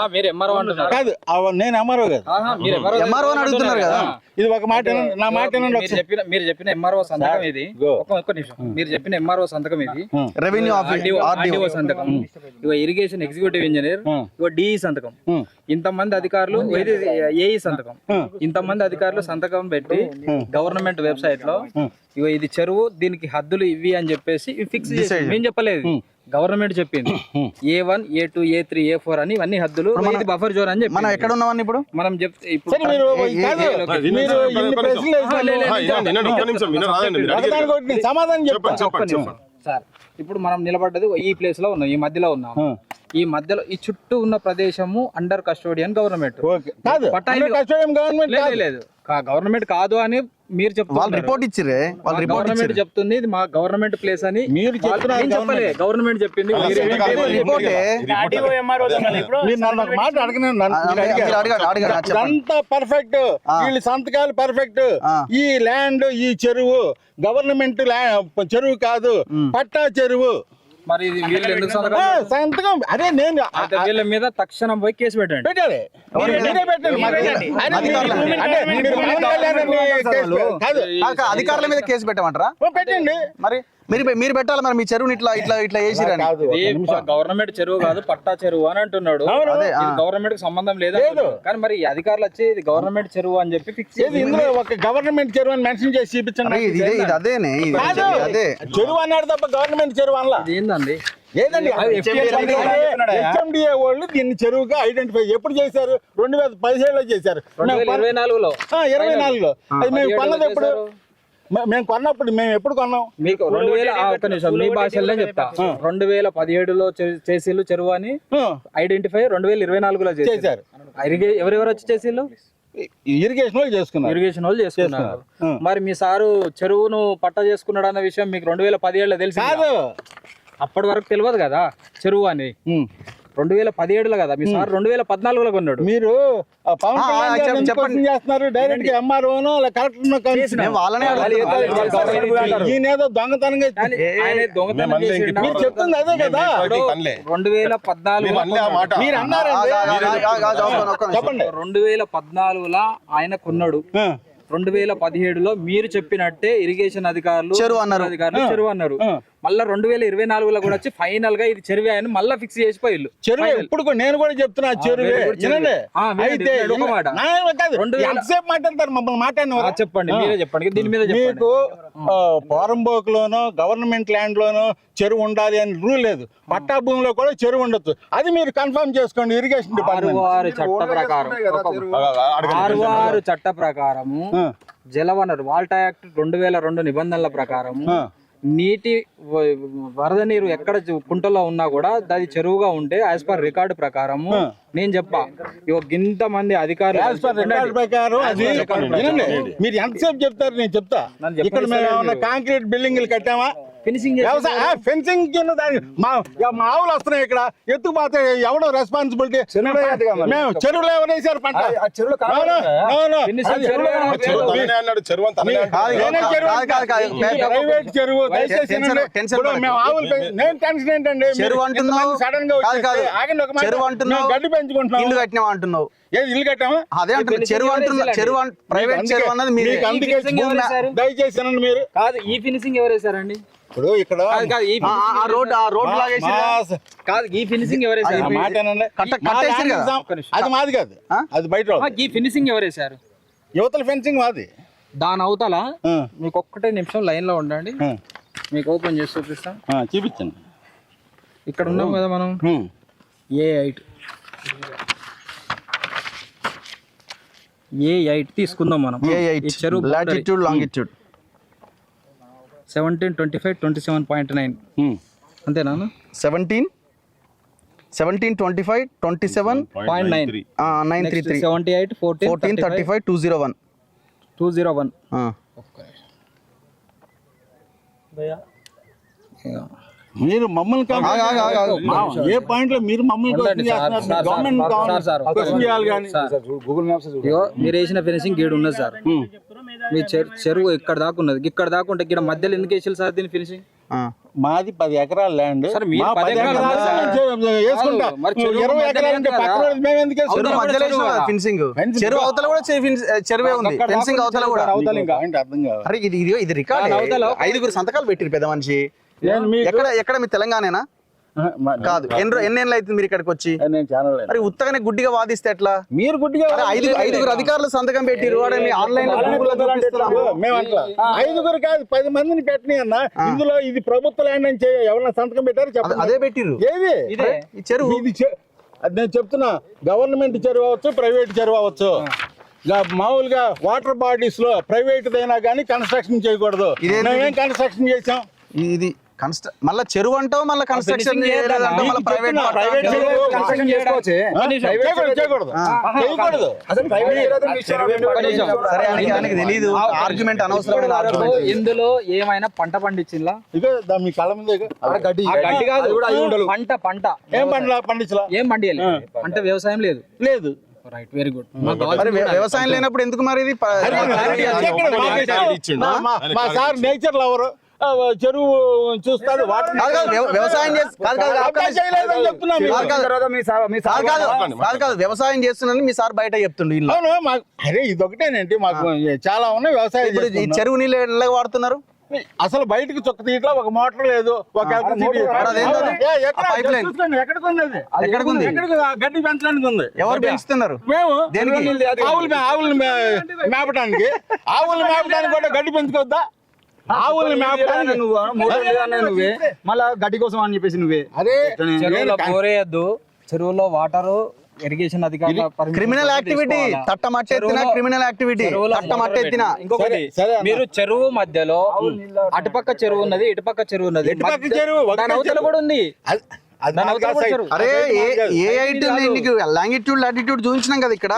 కాదు. నేను ఎంఆర్ఓ కాదు, ఎంఆర్ఓ అడుగుతున్నారు కదా. ఇది ఒక మాట నా మాట మీరు చెప్పిన ఎంఆర్ఓ సంతకం ఇది. ఒక్క నిమిషం, మీరు చెప్పిన ఎంఆర్ఓ సంతకం ఇది. రెవెన్యూ ఆర్డీఓ సంతకం, ఇగో ఇరిగేషన్ ఎగ్జిక్యూటివ్ ఇంజనీర్, ఇగో డిఈ సంతకం, ఇంతమంది అధికారులు ఏఈ సంతకం, ఇంతమంది అధికారులు సంతకం పెట్టి గవర్నమెంట్ వెబ్సైట్ లో ఇగో ఇది చెరువు, దీనికి హద్దులు ఇవి అని చెప్పేసి ఫిక్స్ చేసి మేము చెప్పలేదు, గవర్నమెంట్ చెప్పింది. A1 A2 A3 A4 అని ఇవన్నీ హద్దులు, ఇది బఫర్ జోన్ అని చెప్పి. మనం ఎక్కడ ఉన్నామని ఇప్పుడు మనం సమాధానం సార్, ఇప్పుడు మనం నిలబడ్డది ఈ ప్లేస్ లో ఉన్నాం, ఈ మధ్యలో ఉన్నాం. ఈ మధ్యలో ఈ చుట్టూ ఉన్న ప్రదేశము అండర్ కస్టోడియన్ గవర్నమెంట్. లేదు గవర్నమెంట్ కాదు అని మీరు చెప్తున్నారు. రిపోర్ట్ ఇచ్చిరే, గవర్నమెంట్ చెప్తుంది ఇది మా గవర్నమెంట్ ప్లేస్ అని. మీరు చెప్పలే, గవర్నమెంట్ చెప్పింది. పర్ఫెక్ట్, వీళ్ళ సంతకాలు పర్ఫెక్ట్. ఈ ల్యాండ్ ఈ చెరువు గవర్నమెంట్ చెరువు కాదు, పట్టా చెరువు. మరి సంతకం అదే నేను వీళ్ళ మీద తక్షణం పోయి కేసు పెట్టండి. పెట్టాలి, అధికారుల మీద కేసు పెట్టమంటారా? పెట్టండి. మరి మీరు పెట్టాలి మరి, మీ చెరువుని ఇట్లా ఇట్లా ఇట్లా వేసిరని. గవర్నమెంట్ చెరువు కాదు, పట్టా చెరువు అని అంటున్నాడు. గవర్నమెంట్ కి సంబంధం లేదు, కానీ మరి అధికారులు వచ్చి ఇది గవర్నమెంట్ చెరువు అని చెప్పి ఫిక్స్ చేసి ఒక గవర్నమెంట్ చెరువు అని మెన్షన్ చేసి చూపించండి. అదేనే అదే చెరువు అన్నాడు తప్ప గవర్నమెంట్ చెరువు అలా ఏందండి? ఏదండి హెచ్ఎండిఏ వాళ్ళు దీన్ని చెరువుగా ఐడెంటిఫై ఎప్పుడు చేశారు? 2017లో చేశారు, 2024లో. 24లో. అది మేము కొన్నది ఎప్పుడు? మేము కొన్నప్పుడు మేము ఎప్పుడు కొన్నాం? మీకు 2000 మీ భాషల్లో చెప్తా, 2017లో చేసిల్లు చెరువు అని ఐడెంటిఫై, 2024లో చేశారు. ఎవరెవరు వచ్చి చేసిల్లు? ఇరిగేషన్ వాళ్ళు చేసుకున్నారు. ఇరిగేషన్ వాళ్ళు చేసుకున్నారు. మరి మీ సారు చెరువును పట్టా చేసుకున్నాడు అన్న విషయం మీకు 2017లో తెలిసి కాదు? అప్పటి వరకు తెలియదు కదా చెరువు అని. 2017లో కదా, మీ సార్ 2014లో కొన్నాడు. మీరు పవన్ కళ్యాణ్ చేస్తున్నారు డైరెక్ట్ గా ఎంఆర్ఓనో కలెక్టర్ ఈయనేదో దొంగతనంగా చెప్తుంది అదే కదా. 2014 మీరు అన్నారండి, చెప్పండి. 2014లో ఆయన కొన్నాడు, 2017లో మీరు చెప్పినట్టే ఇరిగేషన్ అధికారులు చెరువు అన్నారు. మళ్ళా 2024లో కూడా వచ్చి ఫైనల్ గా ఇది చెరువే అని మళ్ళీ ఫిక్స్ చేసిపోయిల్లు. చెరువు ఇప్పుడు నేను కూడా చెప్తున్నా చెరువే. అయితే ఎంతసేపు మాట్లాడతారు మమ్మల్ని మాట్లాడిన? చెప్పండి, మీరే చెప్పండి దీని మీద. మీకు పోరంబోక్ లోనో గవర్నమెంట్ ల్యాండ్ లోనో చెరువు ఉండాలి అని రూల్ లేదు. పట్టా భూమిలో కూడా చెరువు ఉండొచ్చు. అది మీరు కన్ఫర్మ్ చేసుకోండి. ఇరిగేషన్ డిపార్ట్మెంట్ 66 చట్ట ప్రకారము జలవనరు వాల్టా యాక్ట్ 2002 నిబంధనల ప్రకారము నీటి వరద నీరు ఎక్కడ కుంటలో ఉన్నా కూడా అది చెరువుగా ఉంటే యాజ్ పర్ రికార్డు ప్రకారము నేను చెప్పా ఇంత మంది అధికారులు ప్రకారం మీరు ఎంతసేపు చెప్తారు? నేను చెప్తా. ఇక్కడ మేము కాంక్రీట్ బిల్డింగ్లు కట్టామా? ఫెన్సింగ్ మా ఆవులు వస్తున్నాయి ఇక్కడ ఎత్తుకుపోతే ఎవడో రెస్పాన్సిబిలిటీ? మేము చెరువులో ఎవరు వేసారు పంట? ప్రైవేట్ చెరువు. దయచేసి మేము ఆవులు నేను టెన్షన్ ఏంటండి? సడన్ గా ఆగండి ఒక మాట, గడ్డి పెంచుకుంటున్నాం. ఇల్లు కట్టినా అంటున్నావు? ఇల్లు కట్టామా? అదే అంటున్నా, చెరువు అంటున్నా. చెరువు ప్రైవేట్ చెరువు అన్నది మీరు. దయచేసి మీరు కాదు, ఈ ఫినిషింగ్ ఎవరు వేసారండి? ఇప్పుడు ఇక్కడ ఈ ఫినిషింగ్ ఎవరేసారు? అది మాది కాదు, అది బయట. ఈ ఫినిషింగ్ ఎవరేసారు? యువతల ఫెన్సింగ్ మాది. దాని అవతల మీకు ఒక్కటే నిమిషం లైన్ లో ఉండండి, మీకు ఓపెన్ చేసి చూపిస్తాం. చూపించండి. ఇక్కడ ఉన్నాం కదా మనం, A8 A8 తీసుకుందాం మనం. A8 ఈ చెరువు లాటిట్యూడ్ లాంగిట్యూడ్ 17, 25, 27.9 అంతేనా? 17, 25, 27, 0.9. 933, 78, 14, 35, 201. 201. మీరు మమ్మల్ని ఏ పాయింట్ లో మీరు మమ్మల్ని క్వశ్చన్ చేయాలి కానీ ఇగో మీరు వేసిన ఫినిషింగ్ గీడు ఉన్నది సార్. మీ చెరువు ఇక్కడ దాకా ఉన్నది. ఇక్కడ దాకా ఉంటే ఇక్కడ మధ్యలో ఎందుకు వేసారు సార్ దీని ఫినిషింగ్? మాది 10 ఎకరాల ల్యాండ్. సార్, మీరు 10 ఎకరాలు వేసుకుంటా. 20 ఎకరాలు అంటే పక్కన వాళ్ళు మేము ఎందుకు వేసుకుంటాం? ఫినిషింగ్ చెరువు అవతల కూడా చెరువే ఉంది, ఫెన్సింగ్ అవతల కూడా. పాయింట్ అర్థం కాదు. అరే ఇది రికార్డ్. 5 సంతకాలు పెట్టిరు పెద్ద మనిషి. ఎక్కడ మీ తెలంగాణనా? కాదు. ఎన్ని ఏళ్ళు అవుతుంది మీరు ఇక్కడికి వచ్చి? నేను ఛానల్ అరే ఉత్తగానే గుడ్డిగా వాదిస్తే ఎట్లా? మీరు గుడ్డిగా 5 అధికారులు సంతకం పెట్టిరు. ఆన్లైన్ మేము అట్లా 5 కాదు 10 మందిని పెట్టిన అన్న. ఇందులో ఇది ప్రభుత్వ ల్యాండ్ అని ఎవరైనా సంతకం పెట్టారు చెప్పండి. అదే పెట్టిరు. ఏది ఈ చెరువు అది నేను చెప్తున్నా. గవర్నమెంట్ చెరువు అవ్వచ్చు, ప్రైవేట్ చెరువు అవ్వచ్చు. మామూలుగా వాటర్ బాడీస్ లో ప్రైవేట్ అయినా కానీ కన్స్ట్రక్షన్ చేయకూడదు. మేమేం కన్స్ట్రక్షన్ చేసాం? ఇది మళ్ళీ చెరువు అంటావు, మళ్ళీ కన్స్ట్రక్షన్ తెలీదు. ఆర్గ్యుమెంట్ అనవసరమైన ఆర్గ్యుమెంట్. ఇందులో ఏమైనా పంట పండించిందా? మీ కళ్ళ మీద పంట ఏం పండించలా? ఏం పండియాలి అంటే వ్యవసాయం లేదు. లేదు. Right, very good. వ్యవసాయం లేనప్పుడు ఎందుకు మరి ఇది? మా సార్ నేచర్ లవర్, చెరువు చూస్తాడు. వ్యవసాయం వ్యవసాయం చేస్తున్నాను మీ సార్ బయట చెప్తుండే. అరే ఇదొకటేనండి, మాకు చాలా ఉన్నాయి వ్యవసాయం. ఈ చెరువు నీళ్ళు ఎలా వాడుతున్నారు? అసలు బయటకు చొక్క తీయట్లా, ఒక మోటార్ లేదు, ఒక గడ్డి పెంచడానికి ఉంది. ఎవరు పెంచుతున్నారు? మేము ఆవులు మేపడానికి. ఆవులు మేపడానికి కూడా గడ్డి పెంచుకోవద్దా? ఆవుల్ని మేపడానికి నువ్వే మళ్ళా గడ్డి కోసం అని చెప్పేసి నువ్వే. అదే చెరువులో పోరేయద్దు. చెరువులో వాటర్ ఇరిగేషన్ అధికారుల క్రిమినల్ యాక్టివిటీ. తట్టమట్టెత్తిన క్రిమినల్ యాక్టివిటీ. తట్టమట్టెత్తిన. ఇంకొకటి, మీరు చెరువు మధ్యలో అటుపక్క చెరువు ఉన్నది, ఇటుపక్క చెరువు ఉన్నది, అవతల కూడా ఉంది. అరే A8 లాంగిట్యూడ్ లాటిట్యూడ్ చూపించినాం కదా ఇక్కడ.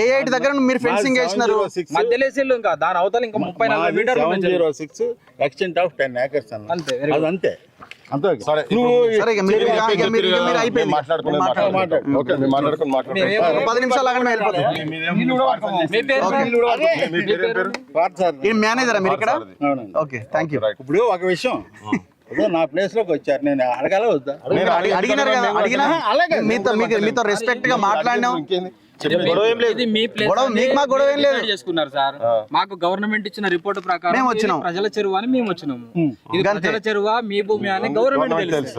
A8 దగ్గర మీరు ఫెన్సింగ్ వేసినారు. మధ్యలో ఇంకా దాని అవతల ఇంకా 30-40 మీటర్లు. 706 ఎక్స్టెంట్ ఆఫ్ 10 acres అన్న. అంతే. అంతే. సరే, మీరు అయిపోయింది. 10 నిమిషాలు ఆగండి, మేనేజరా మీరు ఇక్కడ? Okay, thank you. ఇప్పుడు ఒక విషయం, నా ప్లేస్ లోకి వచ్చారు, నేను అడగాల వద్దా? అడిగినారు కదా, అడిగినా మీతో రెస్పెక్ట్ గా మాట్లాడినాం. చేసుకున్నారు సార్. మాకు గవర్నమెంట్ ఇచ్చిన రిపోర్ట్ ప్రకారం ప్రజల చెరువు అని మేము వచ్చినాము. ఇది ప్రజల చెరువా మీ భూమి అని గవర్నమెంట్ తెలుసు.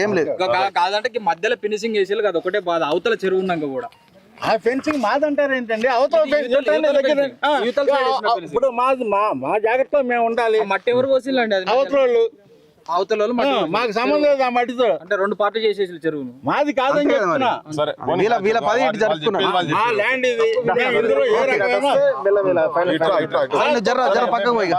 ఏం లేదు. కాదంటే మధ్యలో ఫినిషింగ్ వేసేది కదా ఒకటే బాధ. అవతల చెరువు ఉన్నాక కూడా ఆ ఫెన్సింగ్ మాదంటారు ఏంటండి? అవతల ఇప్పుడు మాది మా జాగ్రత్తలో మేము ఉండాలి. మట్టి ఎవరు పోసిల్లండి? అది అవతల మాకు సంబంధం లేదు ఆ మట్టితో. అంటే 2 పార్టీ చేసేసి చెరువును. మాది కాదని చెప్తున్నా. వీళ్ళ 10 జరుపుకున్నారు. మా ల్యాండ్ ఇది. ఇందులో ఏ రకమైన జర పక్కకు పోయి.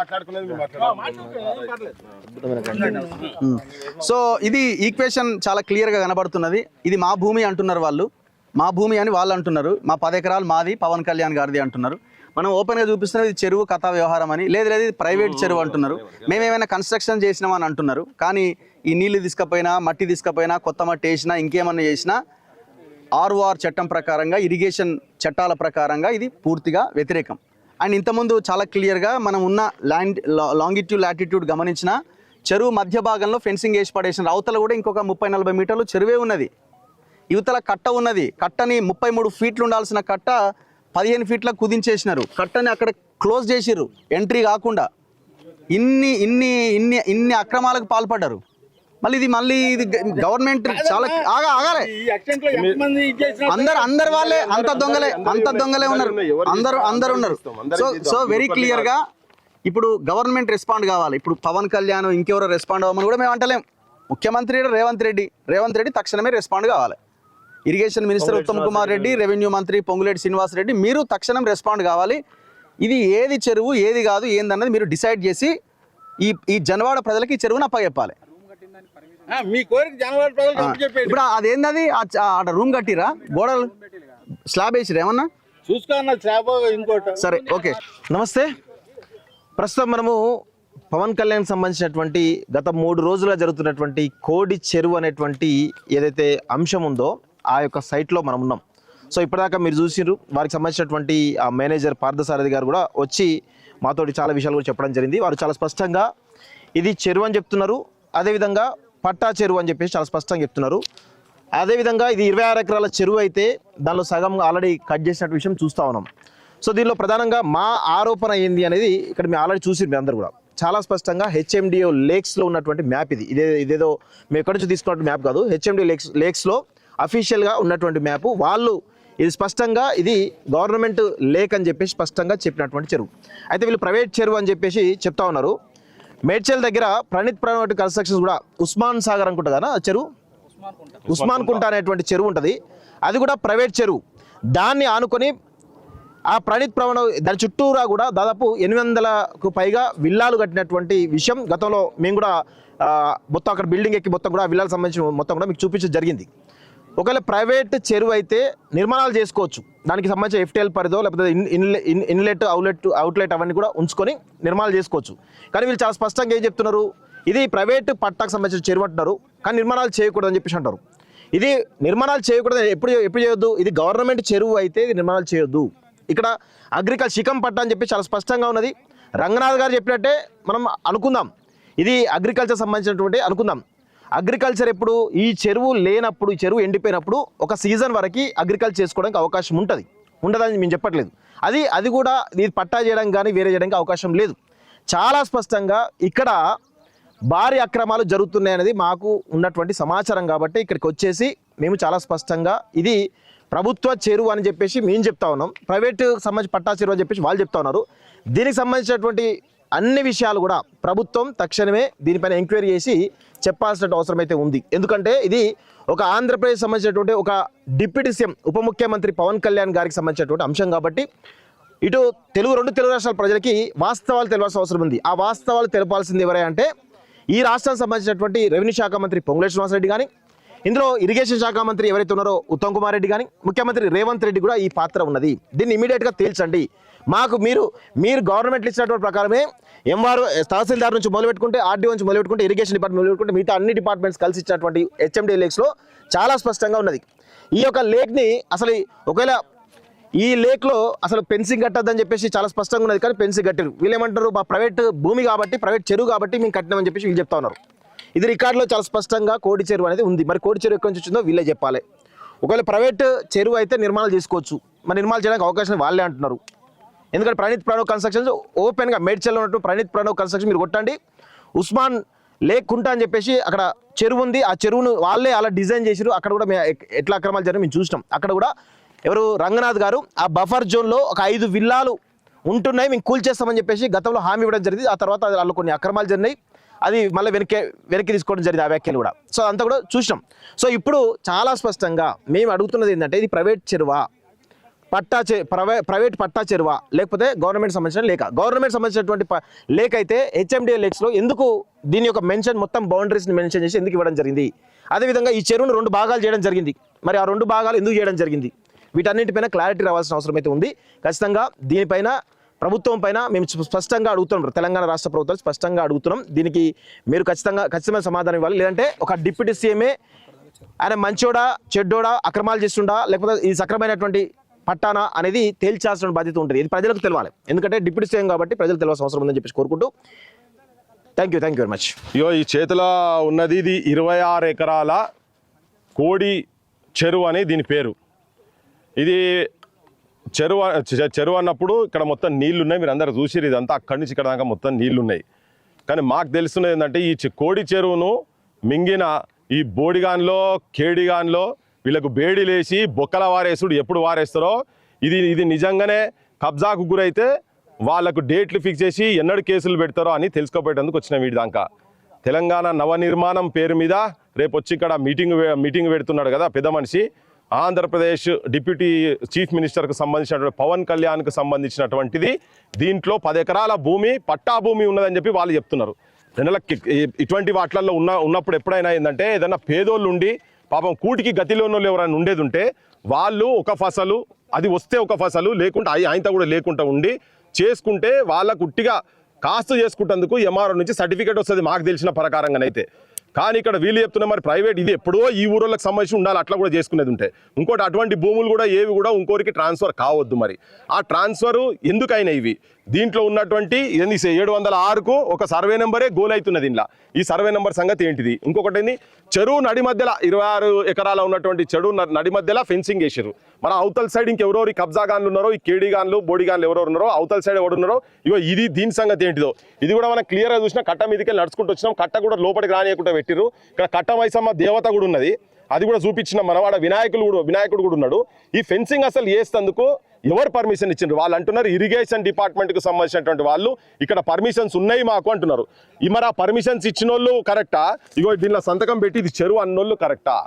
సో ఇది ఈక్వేషన్ చాలా క్లియర్ గా కనబడుతున్నది. ఇది మా భూమి అంటున్నారు వాళ్ళు, మా భూమి అని వాళ్ళు అంటున్నారు. మా 10 ఎకరాలు మాది, పవన్ కళ్యాణ్ గారిది అంటున్నారు. మనం ఓపెన్గా చూపిస్తున్నాం ఇది చెరువు కథా వ్యవహారం అని. లేదు ఇది ప్రైవేట్ చెరువు అంటున్నారు. మేమేమైనా కన్స్ట్రక్షన్ చేసినామని అంటున్నారు. కానీ ఈ నీళ్లు తీసుకపోయినా, మట్టి తీసుకపోయినా, కొత్త మట్టి వేసినా, ఇంకేమన్నా చేసినా ROR చట్టం ప్రకారంగా, ఇరిగేషన్ చట్టాల ప్రకారంగా ఇది పూర్తిగా వ్యతిరేకం. అండ్ ఇంతకుముందు చాలా క్లియర్గా మనం ఉన్న లాంగిట్యూడ్ లాటిట్యూడ్ గమనించిన చెరువు మధ్య భాగంలో ఫెన్సింగ్ వేసి పడేసిన. అవతల కూడా ఇంకొక 30-40 మీటర్లు చెరువే ఉన్నది. యువతల కట్ట ఉన్నది. కట్టని 33 ఫీట్లు ఉండాల్సిన కట్ట 15 ఫీట్లకు కుదించేసినారు. కట్టని అక్కడ క్లోజ్ చేసిర్రు, ఎంట్రీ కాకుండా. ఇన్ని అక్రమాలకు పాల్పడ్డారు. మళ్ళీ ఇది గవర్నమెంట్ చాలా ఆగాలి. అందరు వాళ్ళే అంత దొంగలే ఉన్నారు. అందరు ఉన్నారు. సో వెరీ క్లియర్ గా ఇప్పుడు గవర్నమెంట్ రెస్పాండ్ కావాలి. ఇప్పుడు పవన్ కళ్యాణ్ ఇంకెవరో రెస్పాండ్ అవ్వమని కూడా మేము అంటలేం. ముఖ్యమంత్రి రేవంత్ రెడ్డి తక్షణమే రెస్పాండ్ కావాలి. Irrigation minister Uttam Kumar Reddy, revenue మంత్రి పొంగులేటి శ్రీనివాస్ రెడ్డి, మీరు తక్షణం రెస్పాండ్ కావాలి. ఇది ఏది చెరువు ఏది కాదు ఏందన్నది మీరు డిసైడ్ చేసి ఈ జనవాడ ప్రజలకి ఈ చెరువును అప్పచెప్పాలి. మీ కోరిక జనవరి ప్రజలు చెప్పేది ఇప్పుడు అదేందది ఆడ రూమ్ కట్టిరా, గోడలు స్లాబ్ వేసిరా ఏమన్నా? చూసుకోన్న చేప ఇంకోటి. సరే ఓకే. నమస్తే. ప్రస్తుతం మనము పవన్ కళ్యాణ్ సంబంధించినటువంటి గత 3 రోజులుగా జరుగుతున్నటువంటి కోడి చెరువు అనేటువంటి ఏదైతే అంశం ఉందో ఆ యొక్క సైట్లో మనం ఉన్నాం. సో ఇప్పటిదాకా మీరు చూసిర్రు, వారికి సంబంధించినటువంటి ఆ మేనేజర్ పార్థసారథి గారు కూడా వచ్చి మాతోటి చాలా విషయాలు కూడా చెప్పడం జరిగింది. వారు చాలా స్పష్టంగా ఇది చెరువు అని చెప్తున్నారు, అదేవిధంగా పట్టా చెరువు అని చెప్పేసి చాలా స్పష్టంగా చెప్తున్నారు. అదేవిధంగా ఇది 26 ఎకరాల చెరువు అయితే దానిలో సగం ఆల్రెడీ కట్ చేసినట్టు విషయం చూస్తూ ఉన్నాం. సో దీనిలో ప్రధానంగా మా ఆరోపణ ఏంది అనేది ఇక్కడ మీరు ఆల్రెడీ చూసిరు, మీ అందరూ కూడా చాలా స్పష్టంగా హెచ్ఎండిఓ లేక్స్లో ఉన్నటువంటి మ్యాప్ ఇది. ఇదేదో మేము ఎక్కడి నుంచి తీసుకున్నట్టు మ్యాప్ కాదు, హెచ్ఎండిఓ లేక్స్లో అఫీషియల్గా ఉన్నటువంటి మ్యాప్. వాళ్ళు ఇది స్పష్టంగా ఇది గవర్నమెంట్ లేక్ అని చెప్పేసి స్పష్టంగా చెప్పినటువంటి చెరువు. అయితే వీళ్ళు ప్రైవేట్ చెరువు అని చెప్పేసి చెప్తా ఉన్నారు. మేడ్చల్ దగ్గర ప్రణీత్ కన్స్ట్రక్షన్స్ కూడా ఉస్మాన్ సాగర్ అనుకుంటా కదా చెరువు, ఉస్మాన్ కుంట అనేటువంటి చెరువు ఉంటుంది, అది కూడా ప్రైవేట్ చెరువు. దాన్ని ఆనుకొని ఆ ప్రణీత్ దాని చుట్టూరా కూడా దాదాపు 800కు పైగా విల్లాలు కట్టినటువంటి విషయం గతంలో మేము కూడా మొత్తం అక్కడ బిల్డింగ్ ఎక్కి మొత్తం కూడా విల్లాలకు సంబంధించి మొత్తం కూడా మీకు చూపించడం జరిగింది. ఒకవేళ ప్రైవేట్ చెరువు అయితే నిర్మాణాలు చేసుకోవచ్చు, దానికి సంబంధించిన ఎఫ్టీఎల్ పరిధో లేకపోతే ఇన్లెట్ అవుట్లెట్ అవన్నీ కూడా ఉంచుకొని నిర్మాణాలు చేసుకోవచ్చు. కానీ వీళ్ళు చాలా స్పష్టంగా ఏం చెప్తున్నారు, ఇది ప్రైవేట్ పట్టాకు సంబంధించిన చెరువు అంటున్నారు, కానీ నిర్మాణాలు చేయకూడదని చెప్పేసి అంటారు. ఇది నిర్మాణాలు చేయకూడదు, ఎప్పుడు చేయొద్దు, ఇది గవర్నమెంట్ చెరువు అయితే ఇది నిర్మాణాలు చేయొద్దు. ఇక్కడ అగ్రికల్చర్ శిఖం పట్టా అని చెప్పి చాలా స్పష్టంగా ఉన్నది. రంగనాథ్ గారు చెప్పినట్టే మనం అనుకుందాం, ఇది అగ్రికల్చర్ సంబంధించినటువంటి అనుకుందాం. అగ్రికల్చర్ ఎప్పుడు ఈ చెరువు లేనప్పుడు, ఈ చెరువు ఎండిపోయినప్పుడు ఒక సీజన్ వరకు అగ్రికల్చర్ చేసుకోవడానికి అవకాశం ఉంటుంది, ఉండదని మేము చెప్పట్లేదు. అది కూడా ఇది పట్టా చేయడానికి కానీ వేరే చేయడానికి అవకాశం లేదు. చాలా స్పష్టంగా ఇక్కడ భారీ అక్రమాలు జరుగుతున్నాయనేది మాకు ఉన్నటువంటి సమాచారం. కాబట్టి ఇక్కడికి వచ్చేసి మేము చాలా స్పష్టంగా ఇది ప్రభుత్వ చెరువు అని చెప్పేసి మేము చెప్తా ఉన్నాం, ప్రైవేట్ సంబంధించి పట్టా చెరువు అని చెప్పేసి వాళ్ళు చెప్తా ఉన్నారు. దీనికి సంబంధించినటువంటి అన్ని విషయాలు కూడా ప్రభుత్వం తక్షణమే దీనిపైన ఎంక్వైరీ చేసి చెప్పాల్సిన అవసరం అయితే ఉంది. ఎందుకంటే ఇది ఒక ఆంధ్రప్రదేశ్ సంబంధించినటువంటి ఒక డిప్యూటీ సీఎం ఉప ముఖ్యమంత్రి పవన్ కళ్యాణ్ గారికి సంబంధించినటువంటి అంశం కాబట్టి ఇటు రెండు తెలుగు రాష్ట్రాల ప్రజలకి వాస్తవాలు తెలవాల్సిన అవసరం ఉంది. ఆ వాస్తవాలు తెలపాల్సింది ఎవరే అంటే ఈ రాష్ట్రానికి సంబంధించినటువంటి రెవెన్యూ శాఖ మంత్రి పొంగులేటి శ్రీనివాస్ రెడ్డి కానీ, ఇందులో ఇరిగేషన్ శాఖ మంత్రి ఎవరైతే ఉన్నారో ఉత్తమ్ కుమార్ రెడ్డి కానీ, ముఖ్యమంత్రి రేవంత్ రెడ్డి కూడా ఈ పాత్ర ఉన్నది. దీన్ని ఇమీడియట్గా తేల్చండి. మాకు మీరు గవర్నమెంట్లు ఇచ్చినటువంటి ప్రకారమే ఎంఆర్ఓ తహసీల్దార్ నుంచి మొదలుపెట్టుకుంటే, ఆర్డీఓ నుంచి మొదలుపెట్టుకుంటే, ఇరిగేషన్ డిపార్ట్మెంట్ మొదలుపెట్టుకుంటే మిగతా అన్ని డిపార్ట్మెంట్స్ కలిసి ఇచ్చినటువంటి హెచ్ఎండి లేక్స్లో చాలా స్పష్టంగా ఉన్నది. ఈ యొక్క లేక్ని అసలు ఒకవేళ ఈ లేక్లో అసలు ఫెన్సింగ్ కట్టద్దని చెప్పేసి చాలా స్పష్టంగా ఉన్నది, కానీ ఫెన్సింగ్ కట్టారు. వీళ్ళు ఏమంటారు, మా ప్రైవేట్ భూమి కాబట్టి, ప్రైవేట్ చెరువు కాబట్టి మేము కట్టినామని చెప్పేసి వీళ్ళు చెప్తా ఉన్నారు. ఇది రికార్డులో చాలా స్పష్టంగా కోడి చెరువు అనేది ఉంది. మరి కోడి చెరువు ఎక్కడి నుంచి వచ్చిందో వీళ్ళే చెప్పాలి. ఒకవేళ ప్రైవేట్ చెరువు అయితే నిర్మాణాలు చేసుకోవచ్చు, మరి నిర్మాణాలు చేయడానికి అవకాశం వాళ్ళే అంటున్నారు. ఎందుకంటే ప్రణీత్ కన్స్ట్రక్షన్స్ ఓపెన్గా మేడ్చల్లో ఉన్నట్టు ప్రణీత్ కన్స్ట్రక్షన్ మీరు కొట్టండి, ఉస్మాన్ లేక్ కుంట అని చెప్పేసి అక్కడ చెరువు ఉంది. ఆ చెరువును వాళ్ళే అలా డిజైన్ చేసారు. అక్కడ కూడా ఎట్లా అక్రమాలు జరిగిన మేము చూసినాం. అక్కడ కూడా ఎవరు రంగనాథ్ గారు ఆ బఫర్ జోన్లో ఒక 5 విల్లాలు ఉంటున్నాయి, మేము కూల్చేస్తామని చెప్పేసి గతంలో హామీ ఇవ్వడం జరిగింది. ఆ తర్వాత వాళ్ళు కొన్ని అక్రమాలు జరిగినాయి, అది మళ్ళీ వెనక్కి తీసుకోవడం జరిగింది ఆ వ్యాఖ్యలు కూడా. సో అంతా కూడా చూసినాం. సో ఇప్పుడు చాలా స్పష్టంగా మేము అడుగుతున్నది ఏంటంటే ఇది ప్రైవేట్ చెరువా, ప్రైవేట్ పట్టా చెరువా, లేకపోతే గవర్నమెంట్ సంబంధించిన లేక? గవర్నమెంట్ సంబంధించినటువంటి లేక్ అయితే హెచ్ఎండిఏ లేక్స్లో ఎందుకు దీని యొక్క మెన్షన్ మొత్తం బౌండరీస్ని మెన్షన్ చేసి ఎందుకు ఇవ్వడం జరిగింది? అదేవిధంగా ఈ చెరువును 2 భాగాలు చేయడం జరిగింది. మరి ఆ 2 భాగాలు ఎందుకు చేయడం జరిగింది? వీటన్నింటిపైన క్లారిటీ రావాల్సిన అవసరం అయితే ఉంది. ఖచ్చితంగా దీనిపైన ప్రభుత్వం పైన మేము స్పష్టంగా అడుగుతున్నాం, తెలంగాణ రాష్ట్ర ప్రభుత్వం స్పష్టంగా అడుగుతున్నాం. దీనికి మీరు ఖచ్చితమైన సమాధానం ఇవ్వాలి. లేదంటే ఒక డిప్యూటీ సీఎంఏ ఆయన మంచోడా చెడ్డోడా, అక్రమాలు చేస్తుండా, లేకపోతే ఈ సక్రమైనటువంటి పట్టానా అనేది తేల్చాల్సిన బాధ్యత ఉంటుంది. ఇది ప్రజలకు తెలవాలి, ఎందుకంటే డిప్యూటీ సీఎం కాబట్టి ప్రజలకు తెలవాల్సిన అవసరం ఉందని చెప్పేసి కోరుకుంటూ థ్యాంక్ యూ వెరీ మచ్. ఈ చేతిలో ఉన్నది ఇది 26 ఎకరాల కోడి చెరువు అని దీని పేరు. ఇది చెరువు అన్నప్పుడు ఇక్కడ మొత్తం నీళ్లు ఉన్నాయి, మీరు అందరూ చూసిరు. ఇదంతా అక్కడి నుంచి ఇక్కడ దాకా మొత్తం నీళ్లు ఉన్నాయి. కానీ మాకు తెలుస్తున్నది ఏంటంటే ఈ కోడి చెరువును మింగిన ఈ బోడిగాన్లో కేడిగాన్లో వీళ్ళకు బేడీలేసి బొక్కల వారేసుడు ఎప్పుడు వారేస్తారో ఇది నిజంగానే కబ్జాకు గురైతే వాళ్ళకు డేట్లు ఫిక్స్ చేసి ఎన్నడు కేసులు పెడతారో అని తెలుసుకోపోయేందుకు వచ్చిన వీడి దాకా. తెలంగాణ నవనిర్మాణం పేరు మీద రేపు వచ్చి ఇక్కడ మీటింగ్ పెడుతున్నాడు కదా పెద్ద మనిషి, ఆంధ్రప్రదేశ్ డిప్యూటీ చీఫ్ మినిస్టర్కు సంబంధించినటువంటి పవన్ కళ్యాణ్కు సంబంధించినటువంటిది. దీంట్లో 10 ఎకరాల భూమి పట్టా భూమి ఉన్నదని చెప్పి వాళ్ళు చెప్తున్నారు. ఇటువంటి వాటిల్లో ఉన్నప్పుడు ఎప్పుడైనా ఏంటంటే ఏదైనా పేదోళ్ళు ఉండి పాపం కూటికి గతిలోనోళ్ళు ఎవరైనా ఉండేది ఉంటే వాళ్ళు ఒక ఫసలు, అది వస్తే ఒక ఫసలు, లేకుంటే ఆయనతో కూడా లేకుండా ఉండి చేసుకుంటే వాళ్ళకు ఉట్టిగా కాస్తు చేసుకుంటేందుకు ఎంఆర్ఓ నుంచి సర్టిఫికేట్ వస్తుంది మాకు తెలిసిన ప్రకారంగానైతే. కానీ ఇక్కడ వీళ్ళు చెప్తున్నా మరి ప్రైవేట్ ఇది ఎప్పుడో ఈ ఊరోళ్ళకి సంబంధించి ఉండాలి, అట్లా కూడా చేసుకునేది ఉంటే. ఇంకోటి అటువంటి భూములు కూడా ఏవి కూడా ఇంకోరికి ట్రాన్స్ఫర్ కావద్దు. మరి ఆ ట్రాన్స్ఫర్ ఎందుకైనా ఇవి దీంట్లో ఉన్నటువంటి 706కు ఒక సర్వే నెంబరే గోల్ అవుతున్నది. ఇంట్లో ఈ సర్వే నెంబర్ సంగతి ఏంటిది? ఇంకొకటి చెరువు నడి మధ్యలో 26 ఎకరాల ఉన్నటువంటి చెరువు నడి మధ్యలో ఫెన్సింగ్ వేసారు. మన అవతల సైడ్ ఇంకెవరెవరు కబ్జాగాన్లు ఉన్నారో, ఈ కేడీగాన్లు బోడిగాన్లు ఎవరెవరు ఉన్నారో, అవతల సైడ్ ఎవరు ఉన్నారో, ఇగో ఇది దీని సంగతి ఏంటిదో ఇది కూడా మనం క్లియర్గా చూసినా. కట్ట మీదకి నడుచుకుంటూ వచ్చినాం, కట్ట కూడా లోపలికి రానియకుండా పెట్టిరు. ఇక్కడ కట్ట మైసమ్మ దేవత కూడా ఉన్నది, అది కూడా చూపించిన మనవాడ వినాయకుడు కూడా ఉన్నాడు. ఈ ఫెన్సింగ్ అసలు వేసేందుకు ఎవరు పర్మిషన్ ఇచ్చిండ్రు? వాళ్ళు అంటున్నారు ఇరిగేషన్ డిపార్ట్మెంట్కి సంబంధించినటువంటి వాళ్ళు ఇక్కడ పర్మిషన్స్ ఉన్నాయి మాకు అంటున్నారు. మరి ఆ పర్మిషన్స్ ఇచ్చిన వాళ్ళు కరెక్టా? ఇగో దీనిలో సంతకం పెట్టి ఇది చెరువు అన్నోళ్ళు కరెక్టా?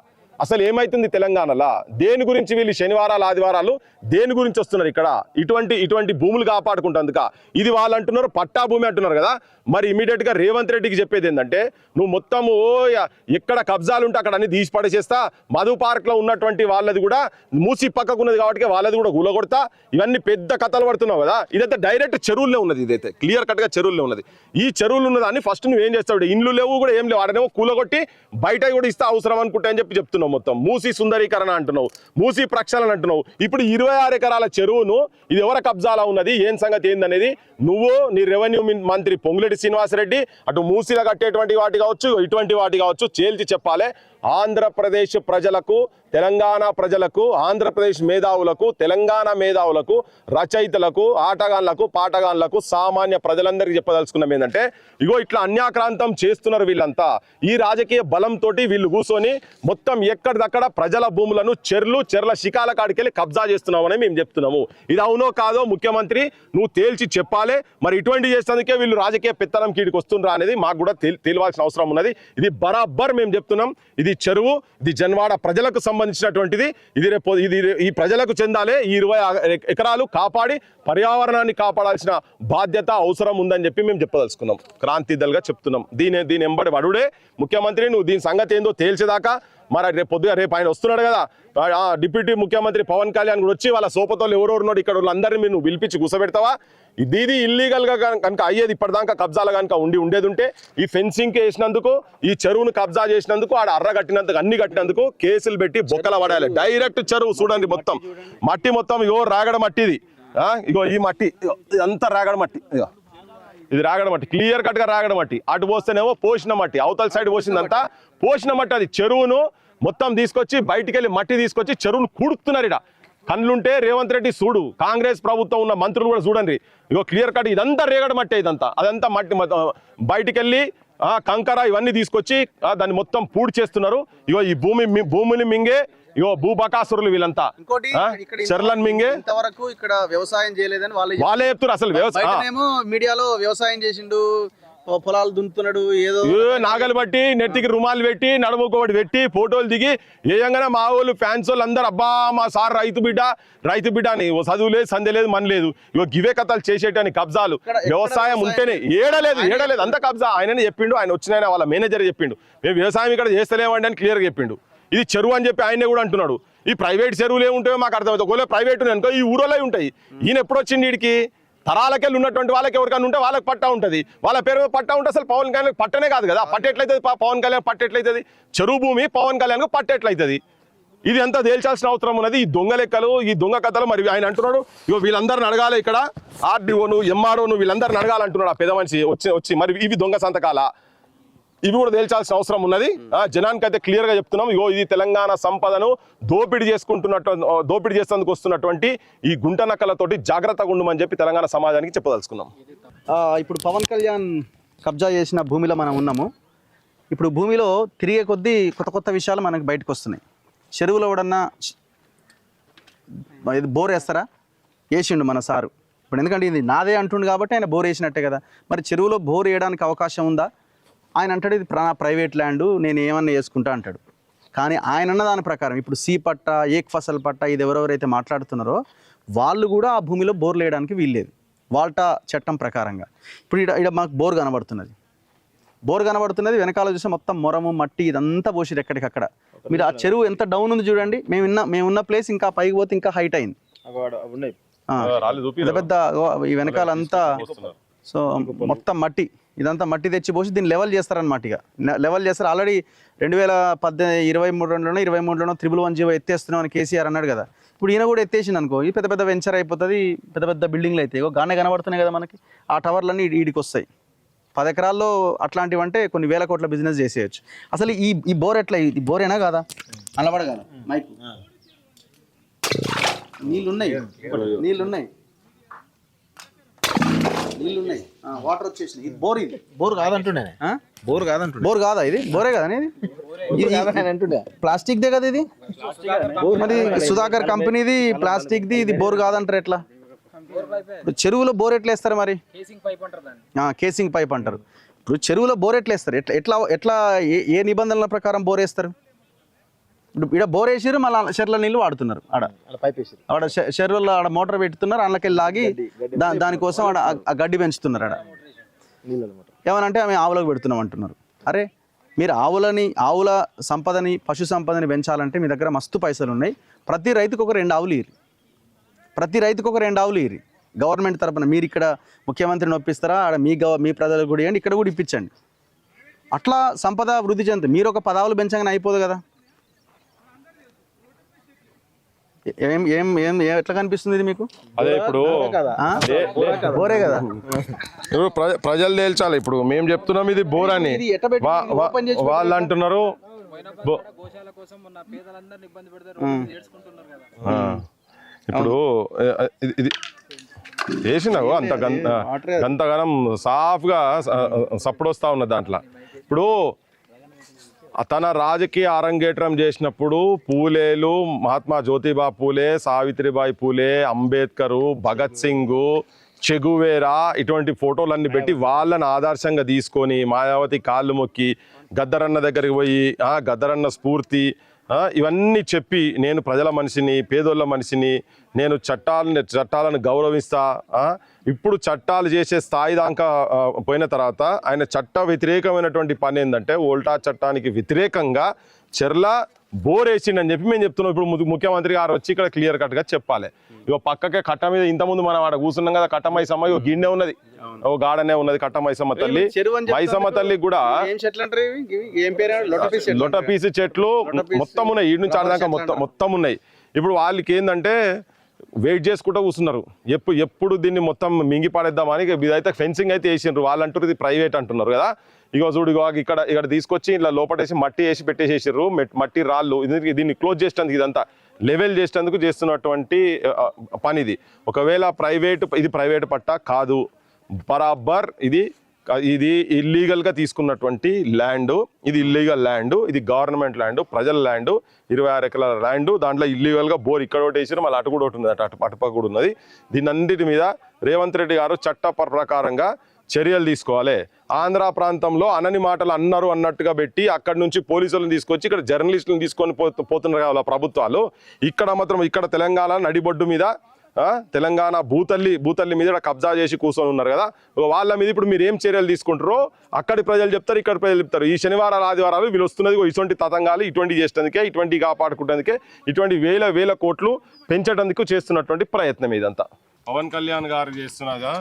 అసలు ఏమైతుంది తెలంగాణలో? దేని గురించి వీళ్ళు శనివారాలు ఆదివారాలు దేని గురించి వస్తున్నారు ఇక్కడ? ఇటువంటి భూములు కాపాడుకుంటందుక ఇది వాళ్ళు అంటున్నారు పట్టా భూమి అంటున్నారు కదా. మరి ఇమీడియట్గా రేవంత్ రెడ్డికి చెప్పేది ఏంటంటే నువ్వు మొత్తము ఎక్కడ కబ్జాలు ఉంటే అక్కడ అన్ని తీసి పడేసేస్తా, మధు పార్క్లో ఉన్నటువంటి వాళ్ళది కూడా మూసి పక్కకున్నది కాబట్టి వాళ్ళది కూడా గులగొడతా, ఇవన్నీ పెద్ద కథలు పడుతున్నావు కదా. ఇదైతే డైరెక్ట్ చెరువుల్లో ఉన్నది, ఇదైతే క్లియర్ కట్గా చెరువుల్లో ఉన్నది. ఈ చెరువులు ఉన్నదాన్ని ఫస్ట్ నువ్వు ఏం చేస్తావు? ఇండ్లు లేవు కూడా ఏం లేవు, ఆడనేమో కూలగొట్టి బయట కూడా ఇస్తా అవసరం అనుకుంటా అని చెప్తున్నావు. మొత్తం మూసి సుందరీకరణ అంటున్నావు, మూసి ప్రక్షాళన అంటున్నావు. ఇప్పుడు 26 ఎకరాల చెరువును ఇది ఎవరి కబ్జాలో ఉన్నది, ఏం సంగతి ఏందనేది నువ్వు నీ రెవెన్యూ మంత్రి పొంగులేటి శ్రీనివాసరెడ్డి అటు మూసిలో కట్టేటువంటి వాటి కావచ్చు, ఇటువంటి వాటి కావచ్చు, చేల్చి చెప్పాలి. ఆంధ్రప్రదేశ్ ప్రజలకు, తెలంగాణ ప్రజలకు, ఆంధ్రప్రదేశ్ మేధావులకు, తెలంగాణ మేధావులకు, రచయితలకు, ఆటగాళ్లకు, పాటగాళ్లకు, సామాన్య ప్రజలందరికీ చెప్పదలుచుకున్నాం ఏంటంటే ఇగో ఇట్లా అన్యాక్రాంతం చేస్తున్నారు వీళ్ళంతా. ఈ రాజకీయ బలంతో వీళ్ళు కూర్చొని మొత్తం ఎక్కడిదక్కడ ప్రజల భూములను చెర్ల శిఖాల కాడికెళ్ళి కబ్జా చేస్తున్నామని మేము చెప్తున్నాము. ఇది అవునో కాదో ముఖ్యమంత్రి నువ్వు తేల్చి చెప్పాలి. మరి ఇటువంటి చేసేందుకే వీళ్ళు రాజకీయ పెత్తనం కీడికి వస్తుండ్రా అనేది మాకు కూడా తెలియాల్సిన అవసరం ఉన్నది. ఇది బరాబర్ మేము చెప్తున్నాం. ఇది చెరువు, ఇది జన్వాడ ప్రజలకు సంబంధించినటువంటిది. ఇది ఈ ప్రజలకు చెందాలి. ఈ 20 ఎకరాలు కాపాడి పర్యావరణాన్ని కాపాడాల్సిన బాధ్యత అవసరం ఉందని చెప్పి మేము చెప్పదలుచుకున్నాం. క్రాంతిదల్గా చెప్తున్నాం. దీని ఎంబడి వడుడే ముఖ్యమంత్రి నువ్వు దీని సంగతి ఏందో తేల్చేదాకా. మరి రేపు ఆయన వస్తున్నాడు కదా డిప్యూటీ ముఖ్యమంత్రి పవన్ కళ్యాణ్ కూడా వచ్చి వాళ్ళ సోపతోళ్ళు ఎవరెవరున్నాడు ఇక్కడ వాళ్ళందరినీ మీరు నువ్వు పిలిపించి కూసబెడతావా? ఇది ఇల్లీగల్గా కనుక అయ్యేది ఇప్పటిదాకా కబ్జాలు కనుక ఉండేది ఉంటే ఈ ఫెన్సింగ్ వేసినందుకు, ఈ చెరువును కబ్జా చేసినందుకు, ఆడ అర్ర కట్టినందుకు, అన్ని కట్టినందుకు కేసులు పెట్టి బొక్కల పడాలి. డైరెక్ట్ చెరువు చూడండి, మట్టి మొత్తం ఇగో రాగడ మట్టిది. ఇగో ఈ మట్టి అంతా రాగడ మట్టి, ఇగో ఇది రాగడ మట్టి, క్లియర్ కట్గా రాగడ మట్టి. అటు పోస్తేనేమో పోసిన మట్టి, అవతల సైడ్ పోసిందంతా పోసిన మట్టి. అది చెరువును మొత్తం తీసుకొచ్చి బయటికి వెళ్ళి మట్టి తీసుకొచ్చి చెరువును కూడుతున్నారు. ఇక్కడ కళ్ళుంటే రేవంత్ రెడ్డి చూడు, కాంగ్రెస్ ప్రభుత్వం ఉన్న మంత్రులు కూడా చూడండి. ఇగో క్లియర్ కట్ ఇదంతా రేగడ మట్టి, ఇదంతా అదంతా మట్టి బయటికి వెళ్ళి కంకర ఇవన్నీ తీసుకొచ్చి దాన్ని మొత్తం పూడి చేస్తున్నారు. ఇగో ఈ భూమిని మింగే ఇగో భూబకాసురులు వీళ్ళంతా చెర్లను మింగే. ఇంతవరకు ఇక్కడ వ్యవసాయం చేయలేదని వాళ్ళే చెప్తున్నారు. అసలు వ్యవసాయం మీడియాలో వ్యవసాయం చేసిండు, పొలాలు దున్నుతున్నాడు, ఏదో నాగలు బట్టి నెత్తికి రుమాలు పెట్టి నడుముకోబడి పెట్టి ఫోటోలు దిగి ఏయంగానే మా వాళ్ళు ఫ్యాన్స్ వాళ్ళు అందరు అబ్బా మా సార్ రైతు బిడ్డ అని చదువు లేదు, సంధ్య లేదు, మన లేదు. ఇగో గివే కథలు చేసేటానికి కబ్జాలు. వ్యవసాయం ఉంటేనే ఏడలేదు అంత కబ్జా. ఆయననే చెప్పిండు, ఆయన వచ్చిన వాళ్ళ మేనేజర్ చెప్పిండు మేము వ్యవసాయం ఇక్కడ చేస్తలేమండి అని క్లియర్గా చెప్పిండు. ఇది చెరువు అని చెప్పి ఆయనే కూడా అంటున్నాడు. ఈ ప్రైవేట్ చెరువులు ఏముంటాయో మాకు అర్థమవుతుంది. ఒకవేళ ప్రైవేట్ అనుకో ఈ ఊరోలో ఉంటాయి. ఈయన ఎప్పుడు వచ్చింది వీడికి? తరాలకెళ్ళి ఉన్నటువంటి వాళ్ళకి ఎవరికైనా ఉంటే వాళ్ళకి పట్టా ఉంటుంది, వాళ్ళ పేరు మీద పట్టా ఉంటే అసలు పవన్ కళ్యాణ్ పట్టనే కాదు కదా. పట్టెట్లయితుంది పవన్ కళ్యాణ్ పట్టెట్లయితుంది? చెరువు భూమి పవన్ కళ్యాణ్కు పట్టెట్లయితుంది? ఇది అంతా తేల్చాల్సిన అవసరం ఉన్నది. ఈ దొంగ లెక్కలు, ఈ దొంగ కథలు. మరి ఆయన అంటున్నాడు ఇగో వీళ్ళందరిని అడగాలి, ఇక్కడ ఆర్డీఓను ఎంఆర్ఓను వీళ్ళందరిని అడగాలంటున్నాడు ఆ పెద్ద మనిషి వచ్చి. మరి ఇవి దొంగ సంతకాల? ఇవి కూడా తేల్చాల్సిన అవసరం ఉన్నది. జనానికి అయితే క్లియర్గా చెప్తున్నాం. ఇగో ఇది తెలంగాణ సంపదను దోపిడీ చేసేందుకు వస్తున్నటువంటి ఈ గుంట నక్కలతోటి జాగ్రత్తగా ఉండమని చెప్పి తెలంగాణ సమాజానికి చెప్పదలుచుకున్నాం. ఇప్పుడు పవన్ కళ్యాణ్ కబ్జా చేసిన భూమిలో మనం ఉన్నాము. ఇప్పుడు భూమిలో తిరిగే కొద్దీ కొత్త విషయాలు మనకు బయటకు వస్తున్నాయి. చెరువులో ఎవడన్నా బోర్ వేస్తారా? వేసిండు మన సారు. ఇప్పుడు ఎందుకంటే ఇది నాదే అంటుండు కాబట్టి ఆయన బోర్ వేసినట్టే కదా. మరి చెరువులో బోర్ వేయడానికి అవకాశం ఉందా? ఆయన అంటాడు ఇది ప్రైవేట్ ల్యాండ్, నేను ఏమన్నా చేసుకుంటా అంటాడు. కానీ ఆయన అన్న దాని ప్రకారం ఇప్పుడు సి పట్ట ఏక్ ఫసల్ పట్ట ఇది ఎవరెవరైతే మాట్లాడుతున్నారో వాళ్ళు కూడా ఆ భూమిలో బోర్లు వేయడానికి వీల్లేదు వాల్టా చట్టం ప్రకారంగా. ఇప్పుడు ఇక్కడ మాకు బోర్ కనబడుతున్నది వెనకాల చూస్తే మొత్తం మొరము మట్టి ఇదంతా పోసిరు ఎక్కడికక్కడ. మీరు ఆ చెరువు ఎంత డౌన్ ఉంది చూడండి, మేమున్న ప్లేస్ ఇంకా పైకి పోతే ఇంకా హైట్ అయింది పెద్ద పెద్ద ఈ వెనకాల అంతా. సో మొత్తం మట్టి ఇదంతా మట్టి తెచ్చి పోసి దీన్ని లెవెల్ చేస్తారన్నమాట. ఇక లెవెల్ చేస్తారు. ఆల్రెడీ 2023లోనో 111 ఎత్తేస్తున్నాం అని కేసీఆర్ అన్నాడు కదా. ఇప్పుడు ఈయన కూడా ఎత్తేసింది అనుకో, ఈ పెద్ద పెద్ద వెంచర్ అయిపోతుంది, పెద్ద పెద్ద బిల్డింగ్లు అయితే గానే కనబడుతున్నాయి కదా మనకి. ఆ టవర్లన్నీ ఈడికి వస్తాయి. 10 ఎకరాల్లో అట్లాంటివి అంటే కొన్ని వేల కోట్ల బిజినెస్ చేసేయచ్చు. అసలు ఈ బోర్ ఎట్లా, ఈ బోరేనా కాదా? అనబడగల మైక్ నీళ్ళున్నాయి వాటర్ వచ్చేసినాయి. ఇది బోర్, ఇది బోర్ కాదంటుండే, బోర్ కాదంటుండే. బోర్ కాదా? ఇది బోరే కదా ఇది ప్లాస్టిక్ దే కదా ఇది. మరి సుధాకర్ కంపెనీది ప్లాస్టిక్ ది, ఇది బోర్ కాదంటారు ఎట్లా? చెరువులో బోర్ ఎట్లా వేస్తారు మరి? కేసింగ్ పైప్ అంటారు. ఇప్పుడు చెరువులో బోర్ ఎట్లా వేస్తారు? ఎట్లా ఏ నిబంధనల ప్రకారం బోర్ వేస్తారు? ఇప్పుడు ఇక్కడ బోర్ వేసారు, మళ్ళీ చెర్ల నీళ్ళు వాడుతున్నారు. ఆడ చెరువుల్లో ఆడ మోటార్ పెడుతున్నారు, అందులోకి లాగి దానికోసం ఆడ ఆ గడ్డి పెంచుతున్నారు. ఆడ ఏమనంటే ఆమె ఆవులకు పెడుతున్నాం అంటున్నారు. అరే మీరు ఆవుల సంపదని, పశు సంపదని పెంచాలంటే మీ దగ్గర మస్తు పైసలు ఉన్నాయి. ప్రతి రైతుకు ఒక 2 ఆవులు ఇరి. గవర్నమెంట్ తరపున మీరు ఇక్కడ ముఖ్యమంత్రిని ఒప్పిస్తారా? ఆడ మీ ప్రజలకు కూడా ఇవ్వండి, ఇక్కడ కూడా ఇప్పించండి. అట్లా సంపద వృద్ధి చెందుతుంది. మీరు ఒక 10 ఆవులు పెంచగానే అయిపోదు కదా. ఎట్లా కనిపిస్తుంది ఇది మీకు? అదే ఇప్పుడు బోరే కదా. ఇప్పుడు ప్రజలు తేల్చాలి. ఇప్పుడు మేము చెప్తున్నాం ఇది బోర్ అని, వాళ్ళు అంటున్నారు. ఇప్పుడు ఇది వేసినావు అంత గంతగానం సాఫ్గా సప్పుడు వస్తూ ఉన్నది దాంట్లో. ఇప్పుడు తన రాజకీయ అరంగేట్రం చేసినప్పుడు పూలేలు, మహాత్మా జ్యోతిబా పూలే, సావిత్రిబాయి పూలే, అంబేద్కరు, భగత్ సింగ్, చెగువేరా ఇటువంటి ఫోటోలన్నీ పెట్టి వాళ్ళని ఆదర్శంగా తీసుకొని మాయావతి కాళ్ళు మొక్కి గద్దరన్న దగ్గరికి పోయి గద్దరన్న స్ఫూర్తి ఇవన్నీ చెప్పి నేను ప్రజల మనిషిని, పేదోళ్ళ మనిషిని, నేను చట్టాలను గౌరవిస్తా, ఇప్పుడు చట్టాలు చేసే స్థాయి దాకా పోయిన తర్వాత ఆయన చట్ట వ్యతిరేకమైనటువంటి పని ఏంటంటే వోల్టా చట్టానికి వ్యతిరేకంగా చెర్ల బోర్ వేసిండని చెప్పి మేము చెప్తున్నాం. ఇప్పుడు ముఖ్యమంత్రి గారు వచ్చి ఇక్కడ క్లియర్ కట్గా చెప్పాలి. ఇక పక్కకే కట్ట మీద ఇంతకుముందు మనం ఆడ కూర్చున్నాం కదా, కట్ట మైసమ్మ ఇక గిన్నె ఉన్నది, ఓ గాడనే ఉన్నది కట్ట మైసమ్మ తల్లి. మైసమ్మ తల్లికి కూడా లొటపీసి చెట్లు మొత్తం ఉన్నాయి, ఈడు నుంచి ఆడదాకా మొత్తం ఉన్నాయి. ఇప్పుడు వాళ్ళకి ఏంటంటే వెయిట్ చేసుకుంటూ కూర్చున్నారు, ఎప్పుడు దీన్ని మొత్తం మింగి పాడేద్దామని. ఇదైతే ఫెన్సింగ్ అయితే వేసిండ్రు, వాళ్ళు అంటారు ఇది ప్రైవేట్ అంటున్నారు కదా. ఇగో చూడు, ఇక్కడ తీసుకొచ్చి ఇలా లోపటేసి మట్టి వేసి పెట్టేసేసారు, మట్టి రాళ్ళు. దీన్ని క్లోజ్ చేసేందుకు, ఇదంతా లెవెల్ చేసేందుకు చేస్తున్నటువంటి పని ఇది. ఒకవేళ ఇది ప్రైవేట్ పట్టా కాదు, బరాబర్ ఇది ఇల్లీగల్గా తీసుకున్నటువంటి ల్యాండ్. ఇది ఇల్లీగల్ ల్యాండ్, ఇది గవర్నమెంట్ ల్యాండ్, ప్రజల ల్యాండ్, 26 ఎకరాల ల్యాండ్. దాంట్లో ఇల్లీగల్గా బోర్ ఇక్కడ ఒకటి వేసారు, మళ్ళీ అటు కూడా ఒకటి ఉంది, అటుపక్క కూడా ఉన్నది. దీనన్నిటి మీద రేవంత్ రెడ్డి గారు చట్ట ప్రకారంగా చర్యలు తీసుకోవాలి. ఆంధ్ర ప్రాంతంలో అనని మాటలు అన్నారు అన్నట్టుగా పెట్టి అక్కడి నుంచి పోలీసులను తీసుకొచ్చి ఇక్కడ జర్నలిస్టులను తీసుకొని పోతున్నారు కదా ప్రభుత్వాలు. ఇక్కడ తెలంగాణ నడిబొడ్డు మీద తెలంగాణ భూతల్లి మీద కబ్జా చేసి కూర్చొని ఉన్నారు కదా, వాళ్ళ మీద ఇప్పుడు మీరు ఏం చర్యలు తీసుకుంటారో అక్కడి ప్రజలు చెప్తారు, ఇక్కడ ప్రజలు చెప్తారు. ఈ శనివారాలు ఆదివారాలు వీళ్ళు వస్తున్నది ఇటువంటి తతంగాలు, ఇటువంటి చేసేందుకే, ఇటువంటి కాపాడుకుంటేందుకే, ఇటువంటి వేల కోట్లు పెంచడానికి చేస్తున్నటువంటి ప్రయత్నం ఇదంతా. పవన్ కళ్యాణ్ గారు చేస్తున్నదా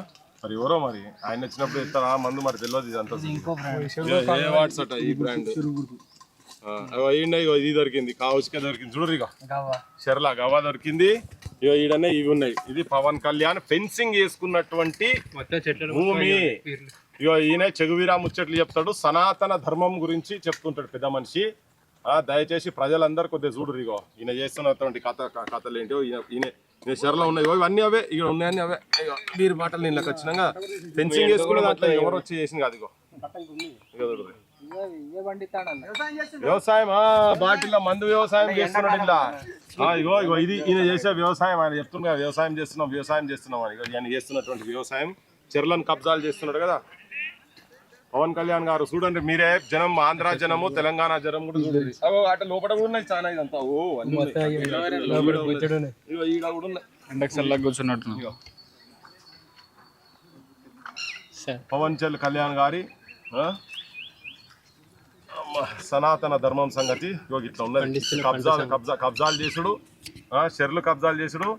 మరి ఎవరో మరి ఆయన వచ్చినప్పుడు ఇస్తారా మందు మరి తెలియదు. ఇదంతా ఈ బ్రాండ్ ఇది దొరికింది, కావుస్కే దొరికింది, చూడరు ఇక షెర్లా గవా దొరికింది. ఇక ఈడనే ఇవి ఉన్నాయి. ఇది పవన్ కళ్యాణ్ ఫెన్సింగ్ వేసుకున్నటువంటి భూమి. ఇక ఈయన చెగువీరా ముచ్చట్లు చెప్తాడు, సనాతన ధర్మం గురించి చెప్తుంటాడు పెద్ద మనిషి. దయచేసి ప్రజలందరూ కొద్దిగా చూడరు. ఇగో ఈయన చేస్తున్నటువంటి కథలు ఏంటో, ఈయన షెర్లో ఉన్నాయి ఇవన్నీ అవే, ఇక్కడ ఉన్నాయని అవే. వీరి మాటలు నేను ఖచ్చితంగా ఫెన్సింగ్ వేసుకున్న దాంట్లో ఎవరు వచ్చి చేసింది కాదు. ఇగో వ్యవసాయం బాటిల్లో మందు వ్యవసాయం చేస్తున్నాడు ఇలా. ఇగో ఇది ఈయన చేసే వ్యవసాయం. ఆయన చెప్తున్నా వ్యవసాయం చేస్తున్నాం అని. ఈయన చేస్తున్నటువంటి వ్యవసాయం చెర్లను కబ్జాలు చేస్తున్నాడు కదా. పవన్ కళ్యాణ్ గారు చూడండి మీరే జనం, ఆంధ్ర జనము తెలంగాణ జనం కూడా చూడండి. అటు లోపల కూడా ఉన్నాయి చాలా ఇదంతా. ఓ అన్ని ఉన్నాయి. ఇగో ఈడ కూడా ఉన్నాయి. కండక్షన్ కూర్చున్నట్టు పవన్ కళ్యాణ్ గారి సనాతన ధర్మం సంగతి ఇట్లా ఉన్నది. కబ్జాలు చేసుడు, చెర్లు కబ్జాలు చేసుడు,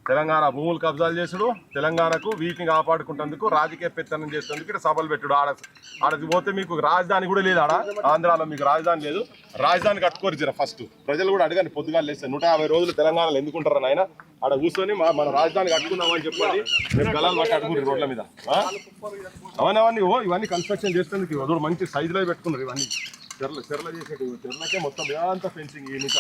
తెలంగాణ భూములు కబ్జాలు చేసుడు, తెలంగాణకు వీటిని కాపాడుకుంటేందుకు రాజకీయ పెత్తనం చేసేందుకు ఇక్కడ సభలు పెట్టుడు. ఆడకి పోతే మీకు రాజధాని కూడా లేదు. ఆడ ఆంధ్రాలో మీకు రాజధాని లేదు. రాజధాని కట్టుకోరు జర ఫస్ట్. ప్రజలు కూడా అడగండి, పొద్దుగా లేస్తే 150 రోజులు తెలంగాణలో ఎందుకుంటారు ఆయన ఆడ కూర్చొని మన రాజధాని కట్టుకున్నామని చెప్పాలి. మేము గలాలు పట్టి అడుగురు రోడ్ల మీద. అవన్నీ ఇవన్నీ కన్స్ట్రక్షన్ చేసేందుకు ఇవ్వదు. మంచి సైజులో పెట్టుకున్నారు. ఇవన్నీ చెర్ల చేసేటి చెర్లకే మొత్తం అంతా ఫెన్సింగ్ ఈ నుంచి